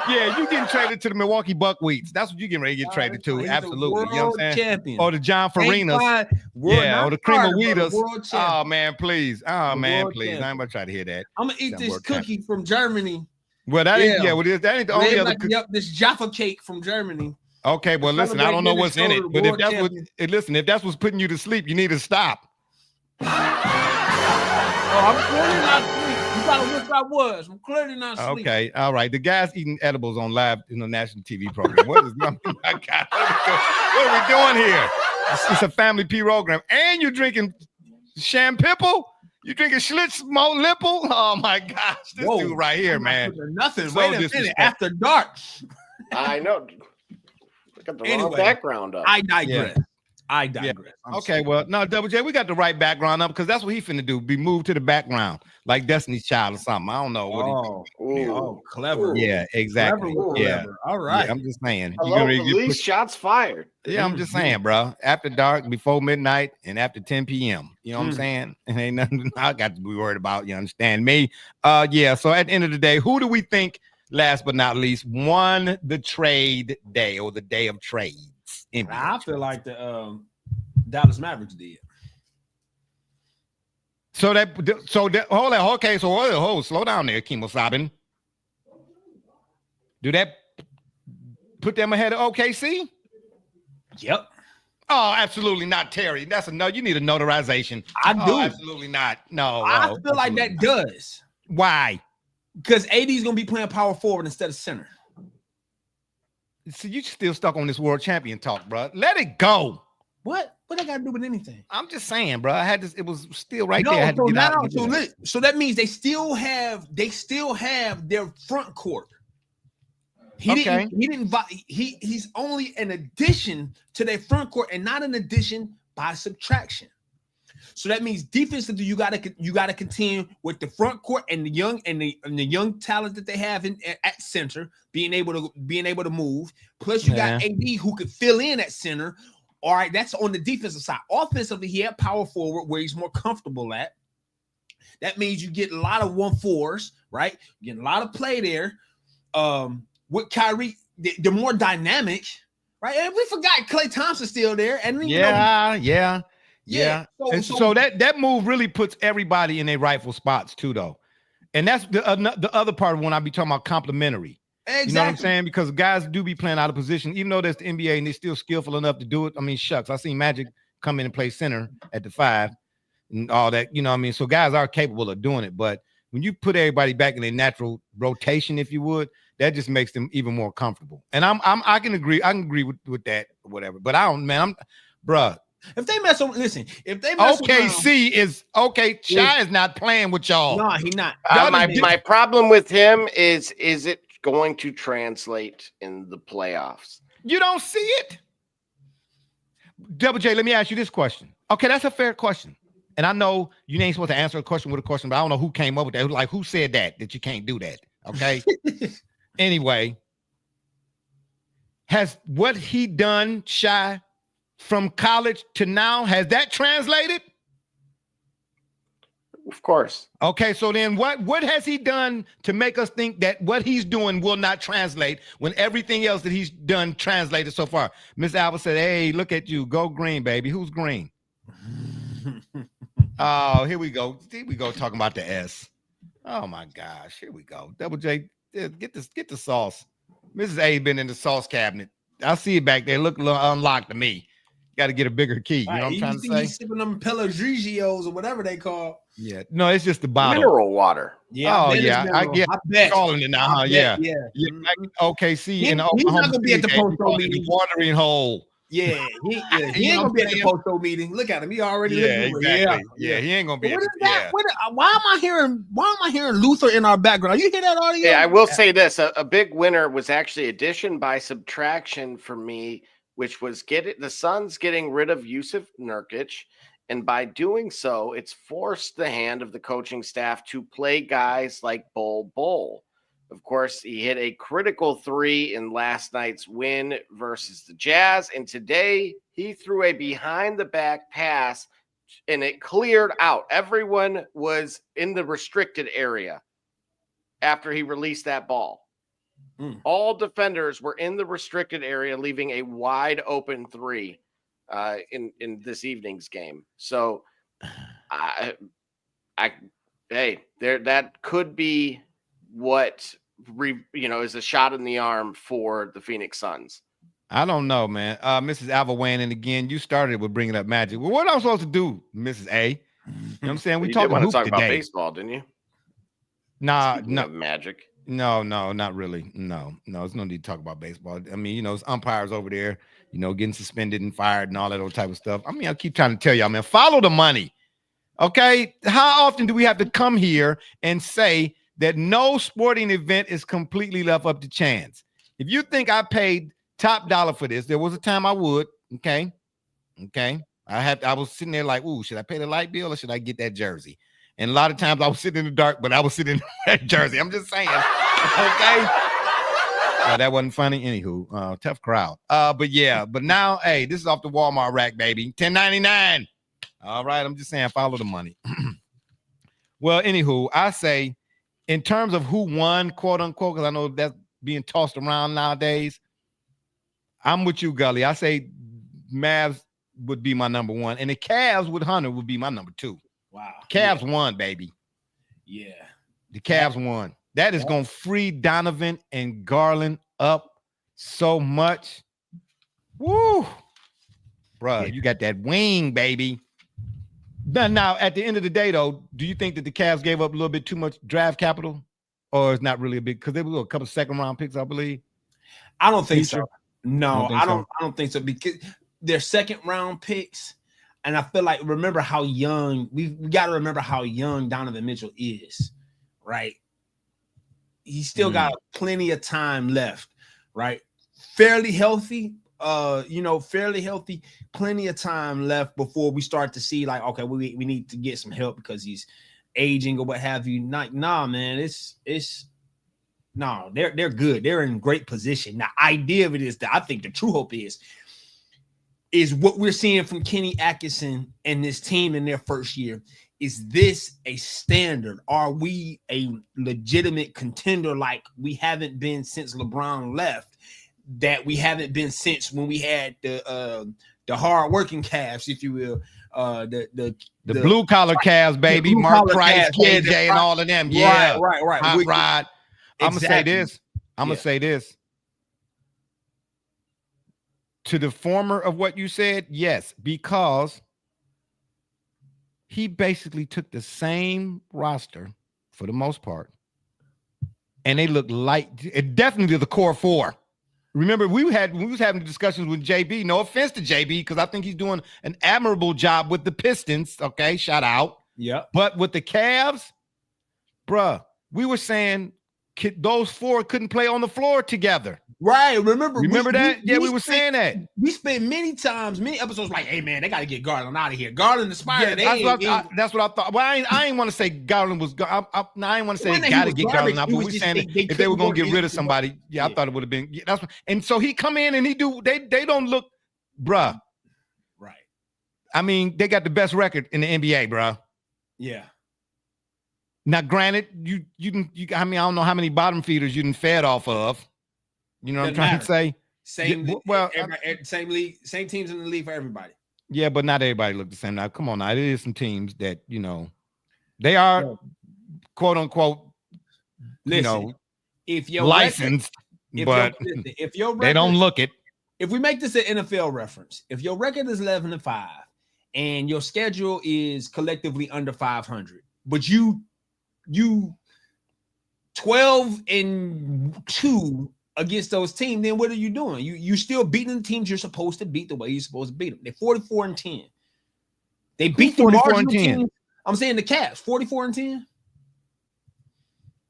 Yeah, you getting traded to the Milwaukee Buckwheats. That's what you're getting ready to get traded to. Absolutely. You know what I'm saying? Champion. Or the John Farinas. Or the Cream of Weeders. Oh, man, please. Oh, man, please. I ain't about to try to hear that. I'm going to eat this cookie from Germany. Well, that ain't the only other cookie. This Jaffa cake from Germany. Okay, well, listen, I don't know what's in it. But if that's what's putting you to sleep, you need to stop. I'm clearly not sleep. You gotta wish I was. I'm clearly not sleep. Okay, all right. The guy's eating edibles on live in the national TV program. What is what are we doing here? It's a family program. And you're drinking Shampipple? You drinking Schlitz Lipple? Oh my gosh, this dude right here, man. Nothing. So wait a minute. After dark. I know. Got the wrong background up. I digress. I digress. Yeah. Okay, well, no, Double J, we got the right background up because that's what he finna do. Be moved to the background like Destiny's Child or something. I don't know what clever. Yeah, exactly. Clever. All right. Yeah, I'm just saying. Hello, police, shots fired. Yeah, I'm just saying, bro. After dark, before midnight, and after 10 p.m. You know what I'm saying? And ain't nothing I got to be worried about. You understand me? Yeah. So at the end of the day, who do we think, last but not least, won the trade day or the day of trades? I feel like the Dallas Mavericks did. So that hold on. Okay, so slow down there, Kimo Sabin. Do that put them ahead of OKC? Yep. Oh, absolutely not, Terry. That's a no. You need a notarization. I do. Absolutely not. No. I feel like that does. Why? Because AD is gonna be playing power forward instead of center. So you still stuck on this world champion talk, bro. Let it go. What I got to do with anything? I'm just saying, bro. I had this. It was still right there. I had so to get now, out so that means they still have their front court. He's only an addition to their front court and not an addition by subtraction. So that means defensively, you gotta continue with the front court and the young talent that they have at center, being able to move. Plus, you got AD who could fill in at center. All right, that's on the defensive side. Offensively, he had power forward where he's more comfortable at. That means you get a lot of 1-4s, right? You get a lot of play there. With Kyrie, they're more dynamic, right? And we forgot Klay Thompson's still there. And Yeah. So that move really puts everybody in their rightful spots too, though. And that's the other part when I be talking about complimentary. Exactly. You know what I'm saying? Because guys do be playing out of position, even though that's the NBA and they're still skillful enough to do it. I mean, shucks, I seen Magic come in and play center at the 5 and all that. You know what I mean? So guys are capable of doing it. But when you put everybody back in their natural rotation, if you would, that just makes them even more comfortable. And I can agree with that or whatever. But bruh. If they mess up, listen. If they mess OKC is okay. Shy is not playing with y'all. No, he's not. My problem with him is it going to translate in the playoffs? You don't see it. Double J, let me ask you this question. Okay, that's a fair question. And I know you ain't supposed to answer a question with a question, but I don't know who came up with that. Like, who said that you can't do that? Okay. Anyway, has what he done, Shy, from college to now, has that translated? Of course. Okay, so then what has he done to make us think that what he's doing will not translate when everything else that he's done translated so far? Miss Alba said, hey, look at you. Go green, baby. Who's green? Oh, here we go. Here we go talking about the S. Oh, my gosh. Here we go. Double J, get the sauce. Mrs. A been in the sauce cabinet. I see it back there. Look unlocked to me. Got to get a bigger key. You know what I'm trying to say? He's sipping them Pelagrigios or whatever they call. Yeah. No, it's just the bottle. Mineral water. Yeah. Oh, yeah. I get calling it now. Huh? Yeah. OKC and Oklahoma. He's not going to be at the post-show meeting. Watering hole. Yeah. He ain't going to be at the post-show meeting. Look at him. He already exactly. Yeah, he ain't going to be. What is that? Why am I hearing Luther in our background? You hear that audio? Yeah, I will say this. A big winner was actually addition by subtraction for me, which was the Suns getting rid of Yusuf Nurkic. And by doing so, it's forced the hand of the coaching staff to play guys like Bol. Of course, he hit a critical 3 in last night's win versus the Jazz. And today he threw a behind-the-back pass, and it cleared out. Everyone was in the restricted area after he released that ball. All defenders were in the restricted area, leaving a wide open 3 in this evening's game. So, that could be what is a shot in the arm for the Phoenix Suns. I don't know, man. Mrs. Alva weighing in again. You started with bringing up Magic. Well, what am I supposed to do, Mrs. A? You know what I'm saying? We talked about baseball, didn't you? Nah, no Magic. No, not really. No, there's no need to talk about baseball. I mean, it's umpires over there, getting suspended and fired and all that old type of stuff. I mean, I keep trying to tell y'all, man, follow the money. Okay. How often do we have to come here and say that no sporting event is completely left up to chance? If you think I paid top dollar for this, there was a time I would. Okay. Okay. I was sitting there like, ooh, should I pay the light bill or should I get that jersey? And a lot of times I was sitting in the dark, but I was sitting in that jersey. I'm just saying. Okay. That wasn't funny. Anywho, tough crowd. But now, hey, this is off the Walmart rack, baby. $10.99. All right. I'm just saying, follow the money. Well, anywho, I say in terms of who won, quote unquote, because I know that's being tossed around nowadays. I'm with you, Gully. I say Mavs would be my number one, and the Cavs with Hunter would be my number two. Wow. Cavs won, baby. Yeah. The Cavs won. That is going to free Donovan and Garland up so much. Woo. Bruh, you got that wing, baby. Now, at the end of the day, though, do you think that the Cavs gave up a little bit too much draft capital? Or it's not really a big, because they were a couple second-round picks, I believe. I don't think so. No, I don't think so, because they're second-round picks. And I feel like, remember how young, we got to remember how young Donovan Mitchell is, right? He's still got plenty of time left, right? Fairly healthy, fairly healthy, plenty of time left before we start to see like, okay, we need to get some help because he's aging or what have you. Nah, man, they're good. They're in great position. The idea of it is that I think the true hope is what we're seeing from Kenny Atkinson and this team in their first year. Is this a standard? Are we a legitimate contender like we haven't been since LeBron left? That we haven't been since when we had the hard working Cavs, if you will, the blue collar Cavs, baby, Mark Price, KJ, and all of them. Yeah, right. Right. I'm gonna say this. I'm gonna say this. To the former of what you said, yes, because he basically took the same roster for the most part, and they look like definitely the core four. Remember, we was having discussions with JB. No offense to JB, because I think he's doing an admirable job with the Pistons. Okay, shout out. Yeah. But with the Cavs, bruh, we were saying those four couldn't play on the floor together. Right. Remember that? We were saying that. We spent many episodes like, hey, man, they got to get Garland out of here. Garland, the Spider. Yeah, that's what I thought. Well, I ain't want to say Garland was. I ain't want to say they got to get Garland out. But we were saying if they were going to get rid of somebody, I thought it would have been. Yeah, and so he come in and he do. They don't look, bruh. Right. I mean, they got the best record in the NBA, bruh. Yeah. Now, granted, you I mean, I don't know how many bottom feeders you done fed off of. You know what I'm trying to say? Same league, same teams in the league for everybody. Yeah, but not everybody look the same. Now, come on, now there is some teams that they are quote unquote, if you're licensed, but if your record, they don't look it. If we make this an NFL reference, if your record is 11-5 and your schedule is collectively under 500, but you 12-2 against those teams, then what are you doing? You still beating the teams you're supposed to beat the way you're supposed to beat them. They're 44-10. They beat the 44-10 teams. I'm saying the Cavs 44-10.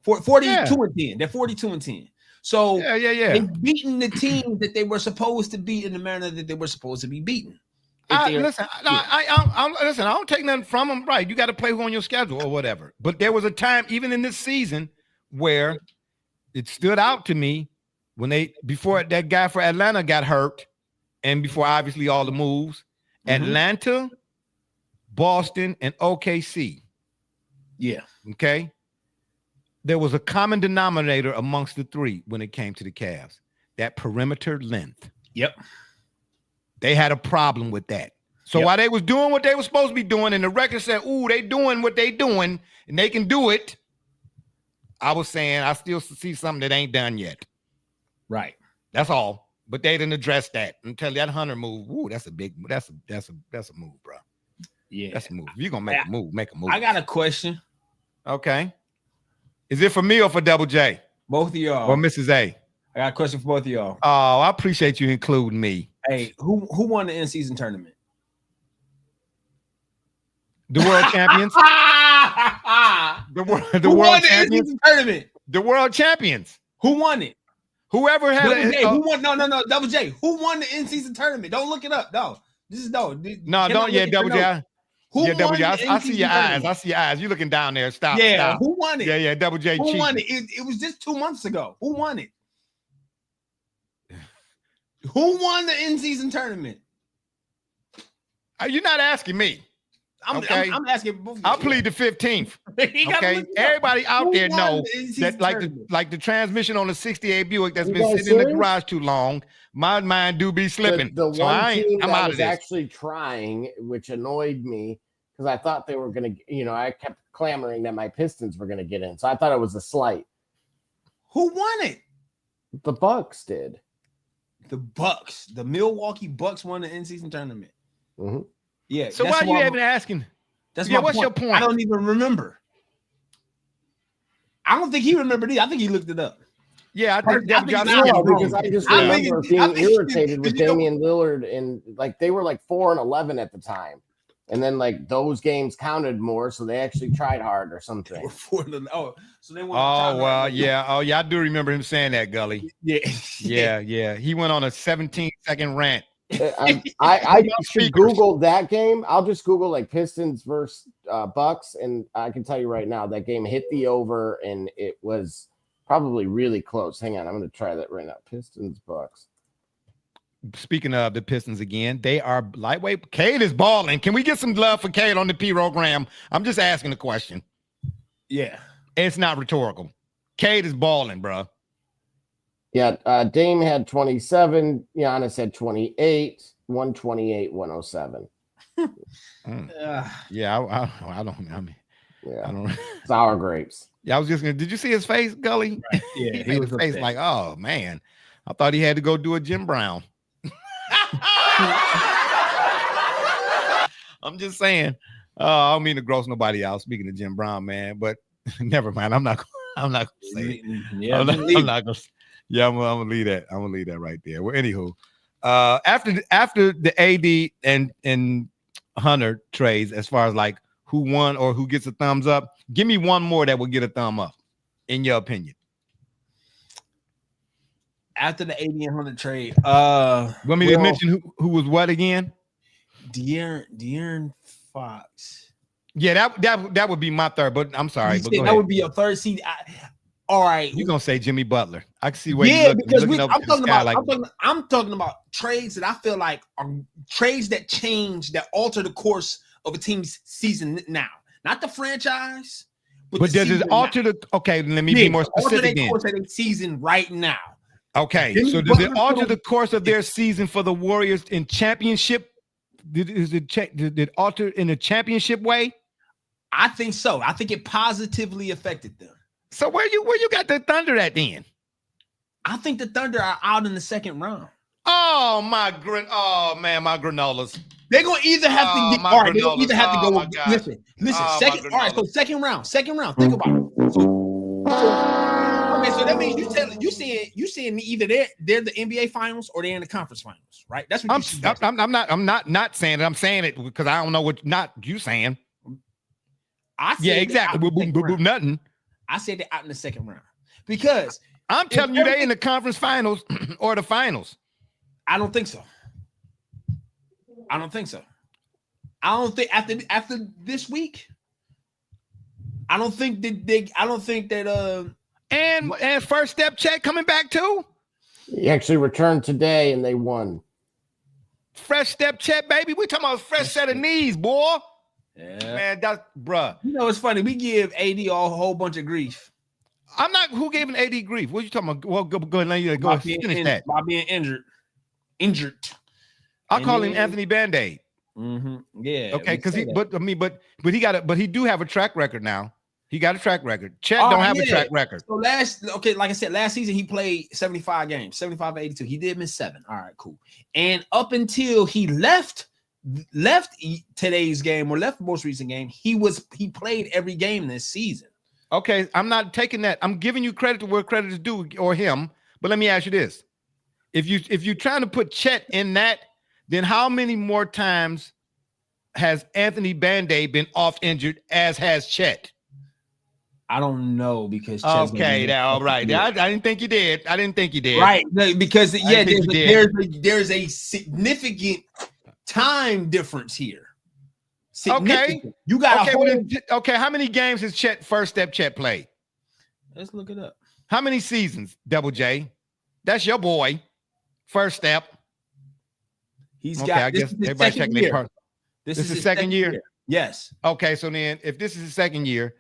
42-10. They're 42-10. So they're beating the teams that they were supposed to beat in the manner that they were supposed to be beaten. Listen, I don't take nothing from them. Right, you got to play who on your schedule or whatever. But there was a time, even in this season, where it stood out to me when before that guy for Atlanta got hurt, and before obviously all the moves, Atlanta, Boston, and OKC. Yeah. Okay. There was a common denominator amongst the three when it came to the Cavs: that perimeter length. Yep. They had a problem with that. So while they was doing what they were supposed to be doing, and the record said, ooh, they doing what they doing, and they can do it, I was saying I still see something that ain't done yet. Right. That's all. But they didn't address that. Until that Hunter move, ooh, that's a move, bro. Yeah. That's a move. If you're gonna make a move, make a move. I got a question. Okay. Is it for me or for Double J? Both of y'all. Or Mrs. A? I got a question for both of y'all. Oh, I appreciate you including me. Hey, who won the in-season tournament? The world champions. The world champions. Tournament. The world champions. Who won it? Whoever had who won? No, Double J. Who won the in-season tournament? Don't look it up. No. This is no. Don't. Yeah, Double J. Who yeah, Double J. won I see your eyes. tournament? I see your eyes. You looking down there. Stop. Yeah, Stop. who won it? Yeah, Double J. Who cheating. won it? It was just 2 months ago. Who won it? Who won the in-season tournament? You're not asking me. I'm asking both. I'll plead the 15th. Okay, everybody out there know that like the transmission on the 68 Buick that's been sitting in the garage too long. My mind do be slipping. The so one team I'm that out was of this. actually trying, which annoyed me because I thought they were going to, I kept clamoring that my Pistons were going to get in. So I thought it was a slight. Who won it? The Bucks did. The Bucks. The Milwaukee Bucks won the in-season tournament. Mm-hmm. Yeah. So why are you even asking? That's what's your point? I don't even remember. I don't think he remembered it. I think he looked it up. Yeah, I think because I just remember being irritated with Damian Lillard, and like they were like 4-11 at the time, and then like those games counted more, so they actually tried hard or something. So they won. Yeah. Oh yeah, I do remember him saying that, Gully. Yeah. He went on a 17-second rant. I should Google that game. I'll just Google like Pistons versus Bucks, and I can tell you right now that game hit the over, and it was probably really close. Hang on, I'm going to try that right now. Pistons Bucks. Speaking of the Pistons again, they are lightweight. Cade is balling. Can we get some love for Cade on the program? I'm just asking a question. Yeah, it's not rhetorical. Cade is balling, bro. Yeah, Dame had 27. Giannis had 28. 128, 107. Yeah, I don't. I mean, yeah, I don't. Sour grapes. Yeah, I was just gonna. Did you see his face, Gully? Right. Yeah, he was face like, oh man, I thought he had to go do a Jim Brown. I'm just saying. I don't mean to gross nobody out. Speaking of Jim Brown, man, but never mind. I'm not gonna say it. Yeah, I'm not gonna. Yeah, I'm gonna leave that. I'm gonna leave that right there. Well, anywho, after the AD and Hunter trades, as far as like who won or who gets a thumbs up, give me one more that will get a thumb up, in your opinion. After the AD and Hunter trade, want me to mention who was what again? De'Aaron Fox. Yeah, that would be my third, but I'm sorry, but that would be your third seed. All right, you're gonna say Jimmy Butler. I can see where because I'm talking about trades that I feel like are trades that change, that alter the course of a team's season now, not the franchise. But does it alter the? Okay, let me be more specific. The course of their season right now. Okay, so does it alter the course of their season for the Warriors in championship? Did it alter in a championship way? I think so. I think it positively affected them. So where you got the Thunder at then? I think the Thunder are out in the second round. Oh my granolas. They're gonna either have to get all right. They either have to go. Listen. Second. All right. So second round. Think about it. So that means you saying either they're the NBA finals or they're in the conference finals, right? That's what I'm not saying it. I'm saying it because I don't know what not you saying. Exactly. Nothing. I said they're out in the second round because I'm telling you they in the conference finals or the finals. I don't think so. I don't think after this week. I don't think that and first step check coming back too. He actually returned today and they won. Fresh step check, baby. We talking about fresh set of knees, boy. Yeah, man, that's bruh. You know, it's funny. We give AD a whole bunch of grief. I'm not. Who gave an AD grief? What you talking about? Well, go ahead, finish that. By being injured. I call him Anthony Band-Aid. Mm-hmm. Yeah. Okay, because he do have a track record now. He got a track record. Chet don't have a track record. So like I said, last season he played 75 games, 75 to 82. He did miss 7. All right, cool. And up until he left today's game or left most recent game, he played every game this season. Okay, I'm not taking that. I'm giving you credit to where credit is due, or him. But let me ask you this: if you're trying to put Chet in that, then how many more times has Anthony Band-Aid been off injured as has Chet? I don't know because all right. I didn't think you did. Right, because there's a significant time difference here. Okay. You got okay. How many games has First Step Chet played? Let's look it up. How many seasons, Double J? That's your boy. First Step. He's got. I guess everybody's checking their part. This is his second year. Yes. Okay, so then if this is his second year,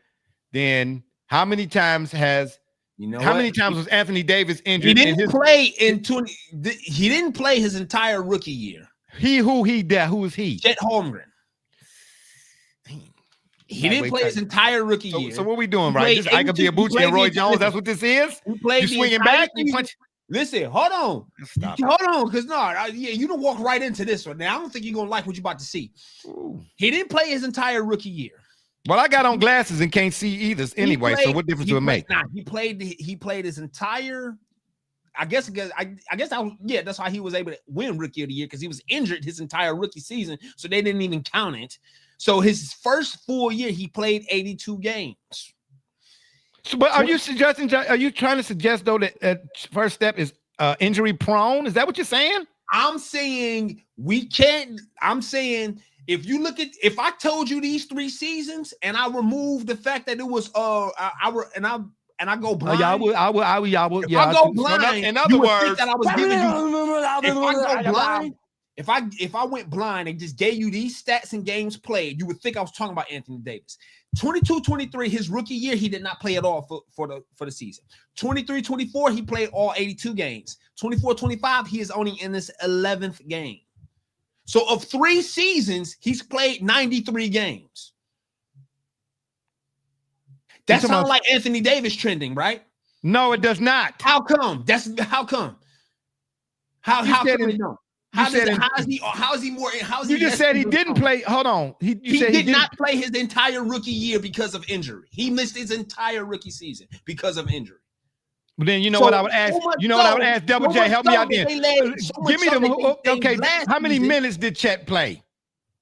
then how many times many times was Anthony Davis injured? He didn't play in 20. He didn't play his entire rookie year. Who is he? Chet Holmgren. He didn't play his entire rookie year. So what are we doing, right? This I could be Abuchi and Roy Jones. That's what this is? You swinging back? You punch. Listen, hold on. Hold on, because you don't walk right into this one. Now, I don't think you're going to like what you're about to see. Ooh. He didn't play his entire rookie year. Well, I got on glasses and can't see either anyway, so what difference do it make? He played his entire. That's how he was able to win rookie of the year, because he was injured his entire rookie season, so they didn't even count it. So his first full year, he played 82 games. So, but are you trying to suggest though that First Step is injury prone? Is that what you're saying? I'm saying we can't. I'm saying if I told you these 3 seasons and I removed the fact that it was I go blind. I would. If I go blind, in other words, that I was giving you. If I went blind and just gave you these stats and games played, you would think I was talking about Anthony Davis. 22-23, his rookie year, he did not play at all for the season. 23-24, he played all 82 games. 24-25, he is only in his 11th game. So of 3 seasons, he's played 93 games. That sounds like Anthony Davis trending, right? No, it does not. How come? How come? How come we know? How is he more? You just said he didn't play. Hold on. He did not play his entire rookie year because of injury. He missed his entire rookie season because of injury. But then you know what I would ask? What I would ask? Double J, help me out there. Give me them. Okay, how many minutes did Chet play?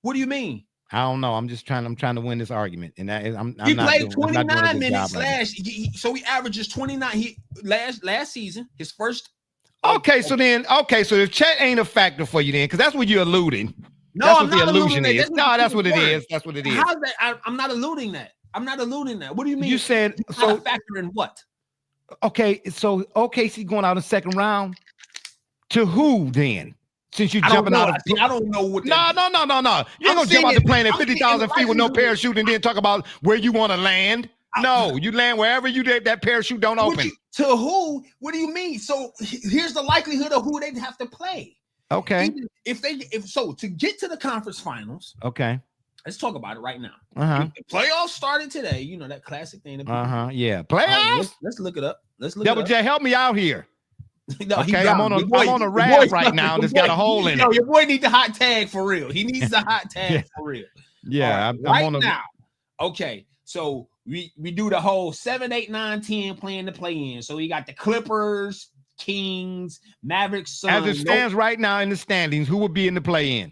What do you mean? I don't know. I'm trying to win this argument, and he played 29 minutes so he averages 29. Last season, his first. Okay, so if Chet ain't a factor for you then, because that's what you're alluding. No, that's what the illusion is. That's what it is. That's what it is. How's that? I'm not alluding that. What do you mean? You said so. A factor in what? Okay, so OKC going out in the second round to who then? Since you're jumping out of, I don't know what. No. You ain't gonna jump out the plane at 50,000 feet with no parachute and then talk about where you want to land. No, you land wherever you did. That parachute don't open. To who? What do you mean? So here's the likelihood of who they'd have to play. Okay. If to get to the conference finals. Okay. Let's talk about it right now. The playoffs started today. You know that classic thing. Yeah. Playoffs. Let's look it up. Double J, help me out here. No, okay, I'm on a raft right now. That's got a hole in it. Your boy needs the hot tag for real. He needs the hot tag for real. Yeah, right, I'm on now. Okay, so we do the whole 7, 8, 9, 10 playing to play in. So we got the Clippers, Kings, Mavericks, Suns. As it stands right now in the standings, who would be in the play-in?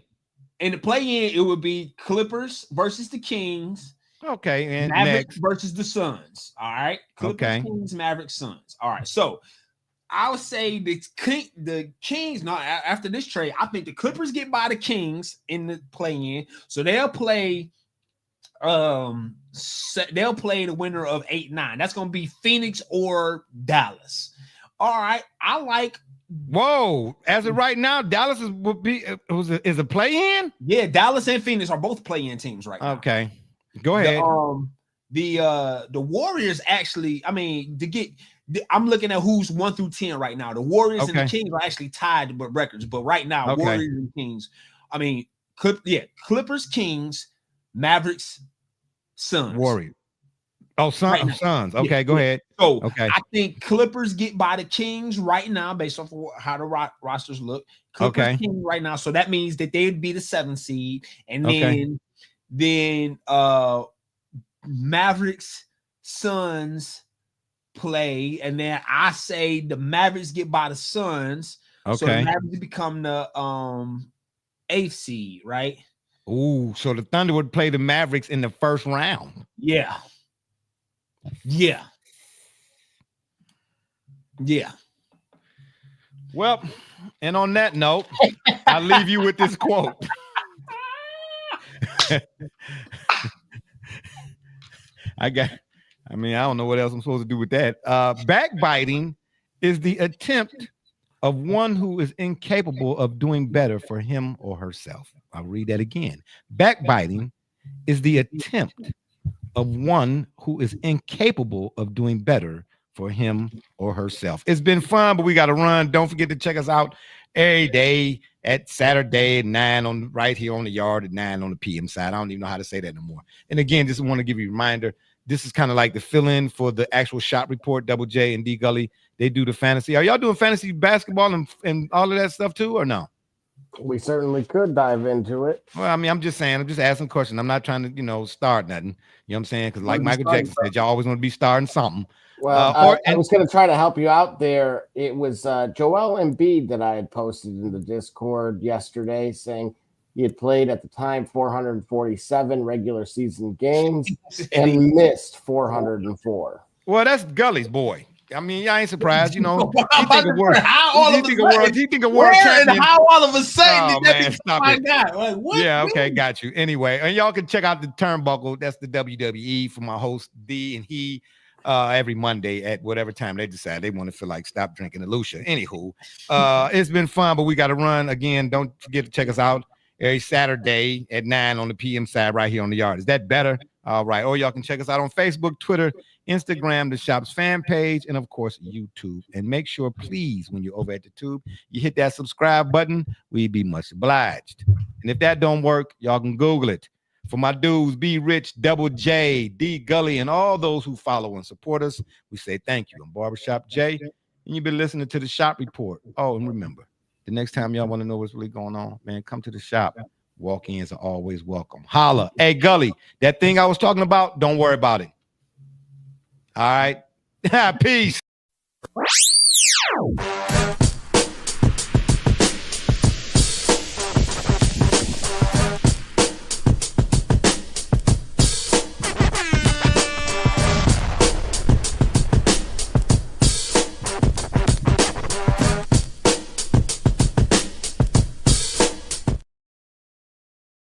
In the play-in, it would be Clippers versus the Kings. Okay, and Mavericks next versus the Suns. All right, Clippers, Kings, Mavericks, Suns. All right, so I would say the Kings. No, after this trade, I think the Clippers get by the Kings in the play-in, so they'll play. They'll play the winner of 8, 9. That's going to be Phoenix or Dallas. All right, I like. Whoa! As of right now, Dallas is a play-in. Yeah, Dallas and Phoenix are both play-in teams right now. Okay, go ahead. The Warriors actually. I mean, I'm looking at who's 1 through 10 right now. The Warriors and the Kings are actually tied with records, but right now, Warriors and Kings. I mean, Clippers, Kings, Mavericks, Suns. Warriors. Oh, Suns. Okay, go ahead. So I think Clippers get by the Kings right now based off of how the rosters look. Clippers Kings right now. So that means that they'd be the 7th seed. And then Mavericks, Suns play. And then I say the Mavericks get by the Suns. So the Mavericks become the 8th seed, right? Ooh, so the Thunder would play the Mavericks in the first round. Yeah. Well, and on that note, I'll leave you with this quote. I don't know what else I'm supposed to do with that. Backbiting is the attempt of one who is incapable of doing better for him or herself. I'll read that again. Backbiting is the attempt of one who is incapable of doing better for him or herself. It's been fun, but we got to run. Don't forget to check us out every day at Saturday at 9 right here on the yard at 9 on the PM side. I don't even know how to say that no more. And again, just want to give you a reminder. This is kind of like the fill-in for the actual shop report. Double J and D Gully, they do the fantasy. Are y'all doing fantasy basketball and all of that stuff too, or no? We certainly could dive into it. Well, I mean, I'm just asking questions. I'm not trying to, start nothing. You know what I'm saying? Because like Michael Jackson said, y'all always want to be starting something. Well, I was going to try to help you out there. It was Joel Embiid that I had posted in the Discord yesterday saying he had played at the time 447 regular season games and missed 404. Well, that's Gully's boy. I mean, I ain't surprised. He think of world champion. And how all of a sudden did that stop my guy? Like, what? Yeah, okay, got you. Anyway, and y'all can check out the Turnbuckle. That's the WWE for my host D and he every Monday at whatever time they decide they want to feel like stop drinking Lucia. Anywho, it's been fun, but we got to run again. Don't forget to check us out every Saturday at 9 on the PM side right here on the yard. Is that better? All right. Or y'all can check us out on Facebook, Twitter, Instagram, the shop's fan page, and of course, YouTube. And make sure, please, when you're over at the tube, you hit that subscribe button. We'd be much obliged. And if that don't work, y'all can Google it. For my dudes, Be Rich, Double J, D Gully, and all those who follow and support us, we say thank you. I'm Barbershop J, and you've been listening to the Shop Report. Oh, and remember, the next time y'all want to know what's really going on, man, come to the shop. Walk-ins are always welcome. Holla. Hey, Gully, that thing I was talking about, don't worry about it. All right. Peace.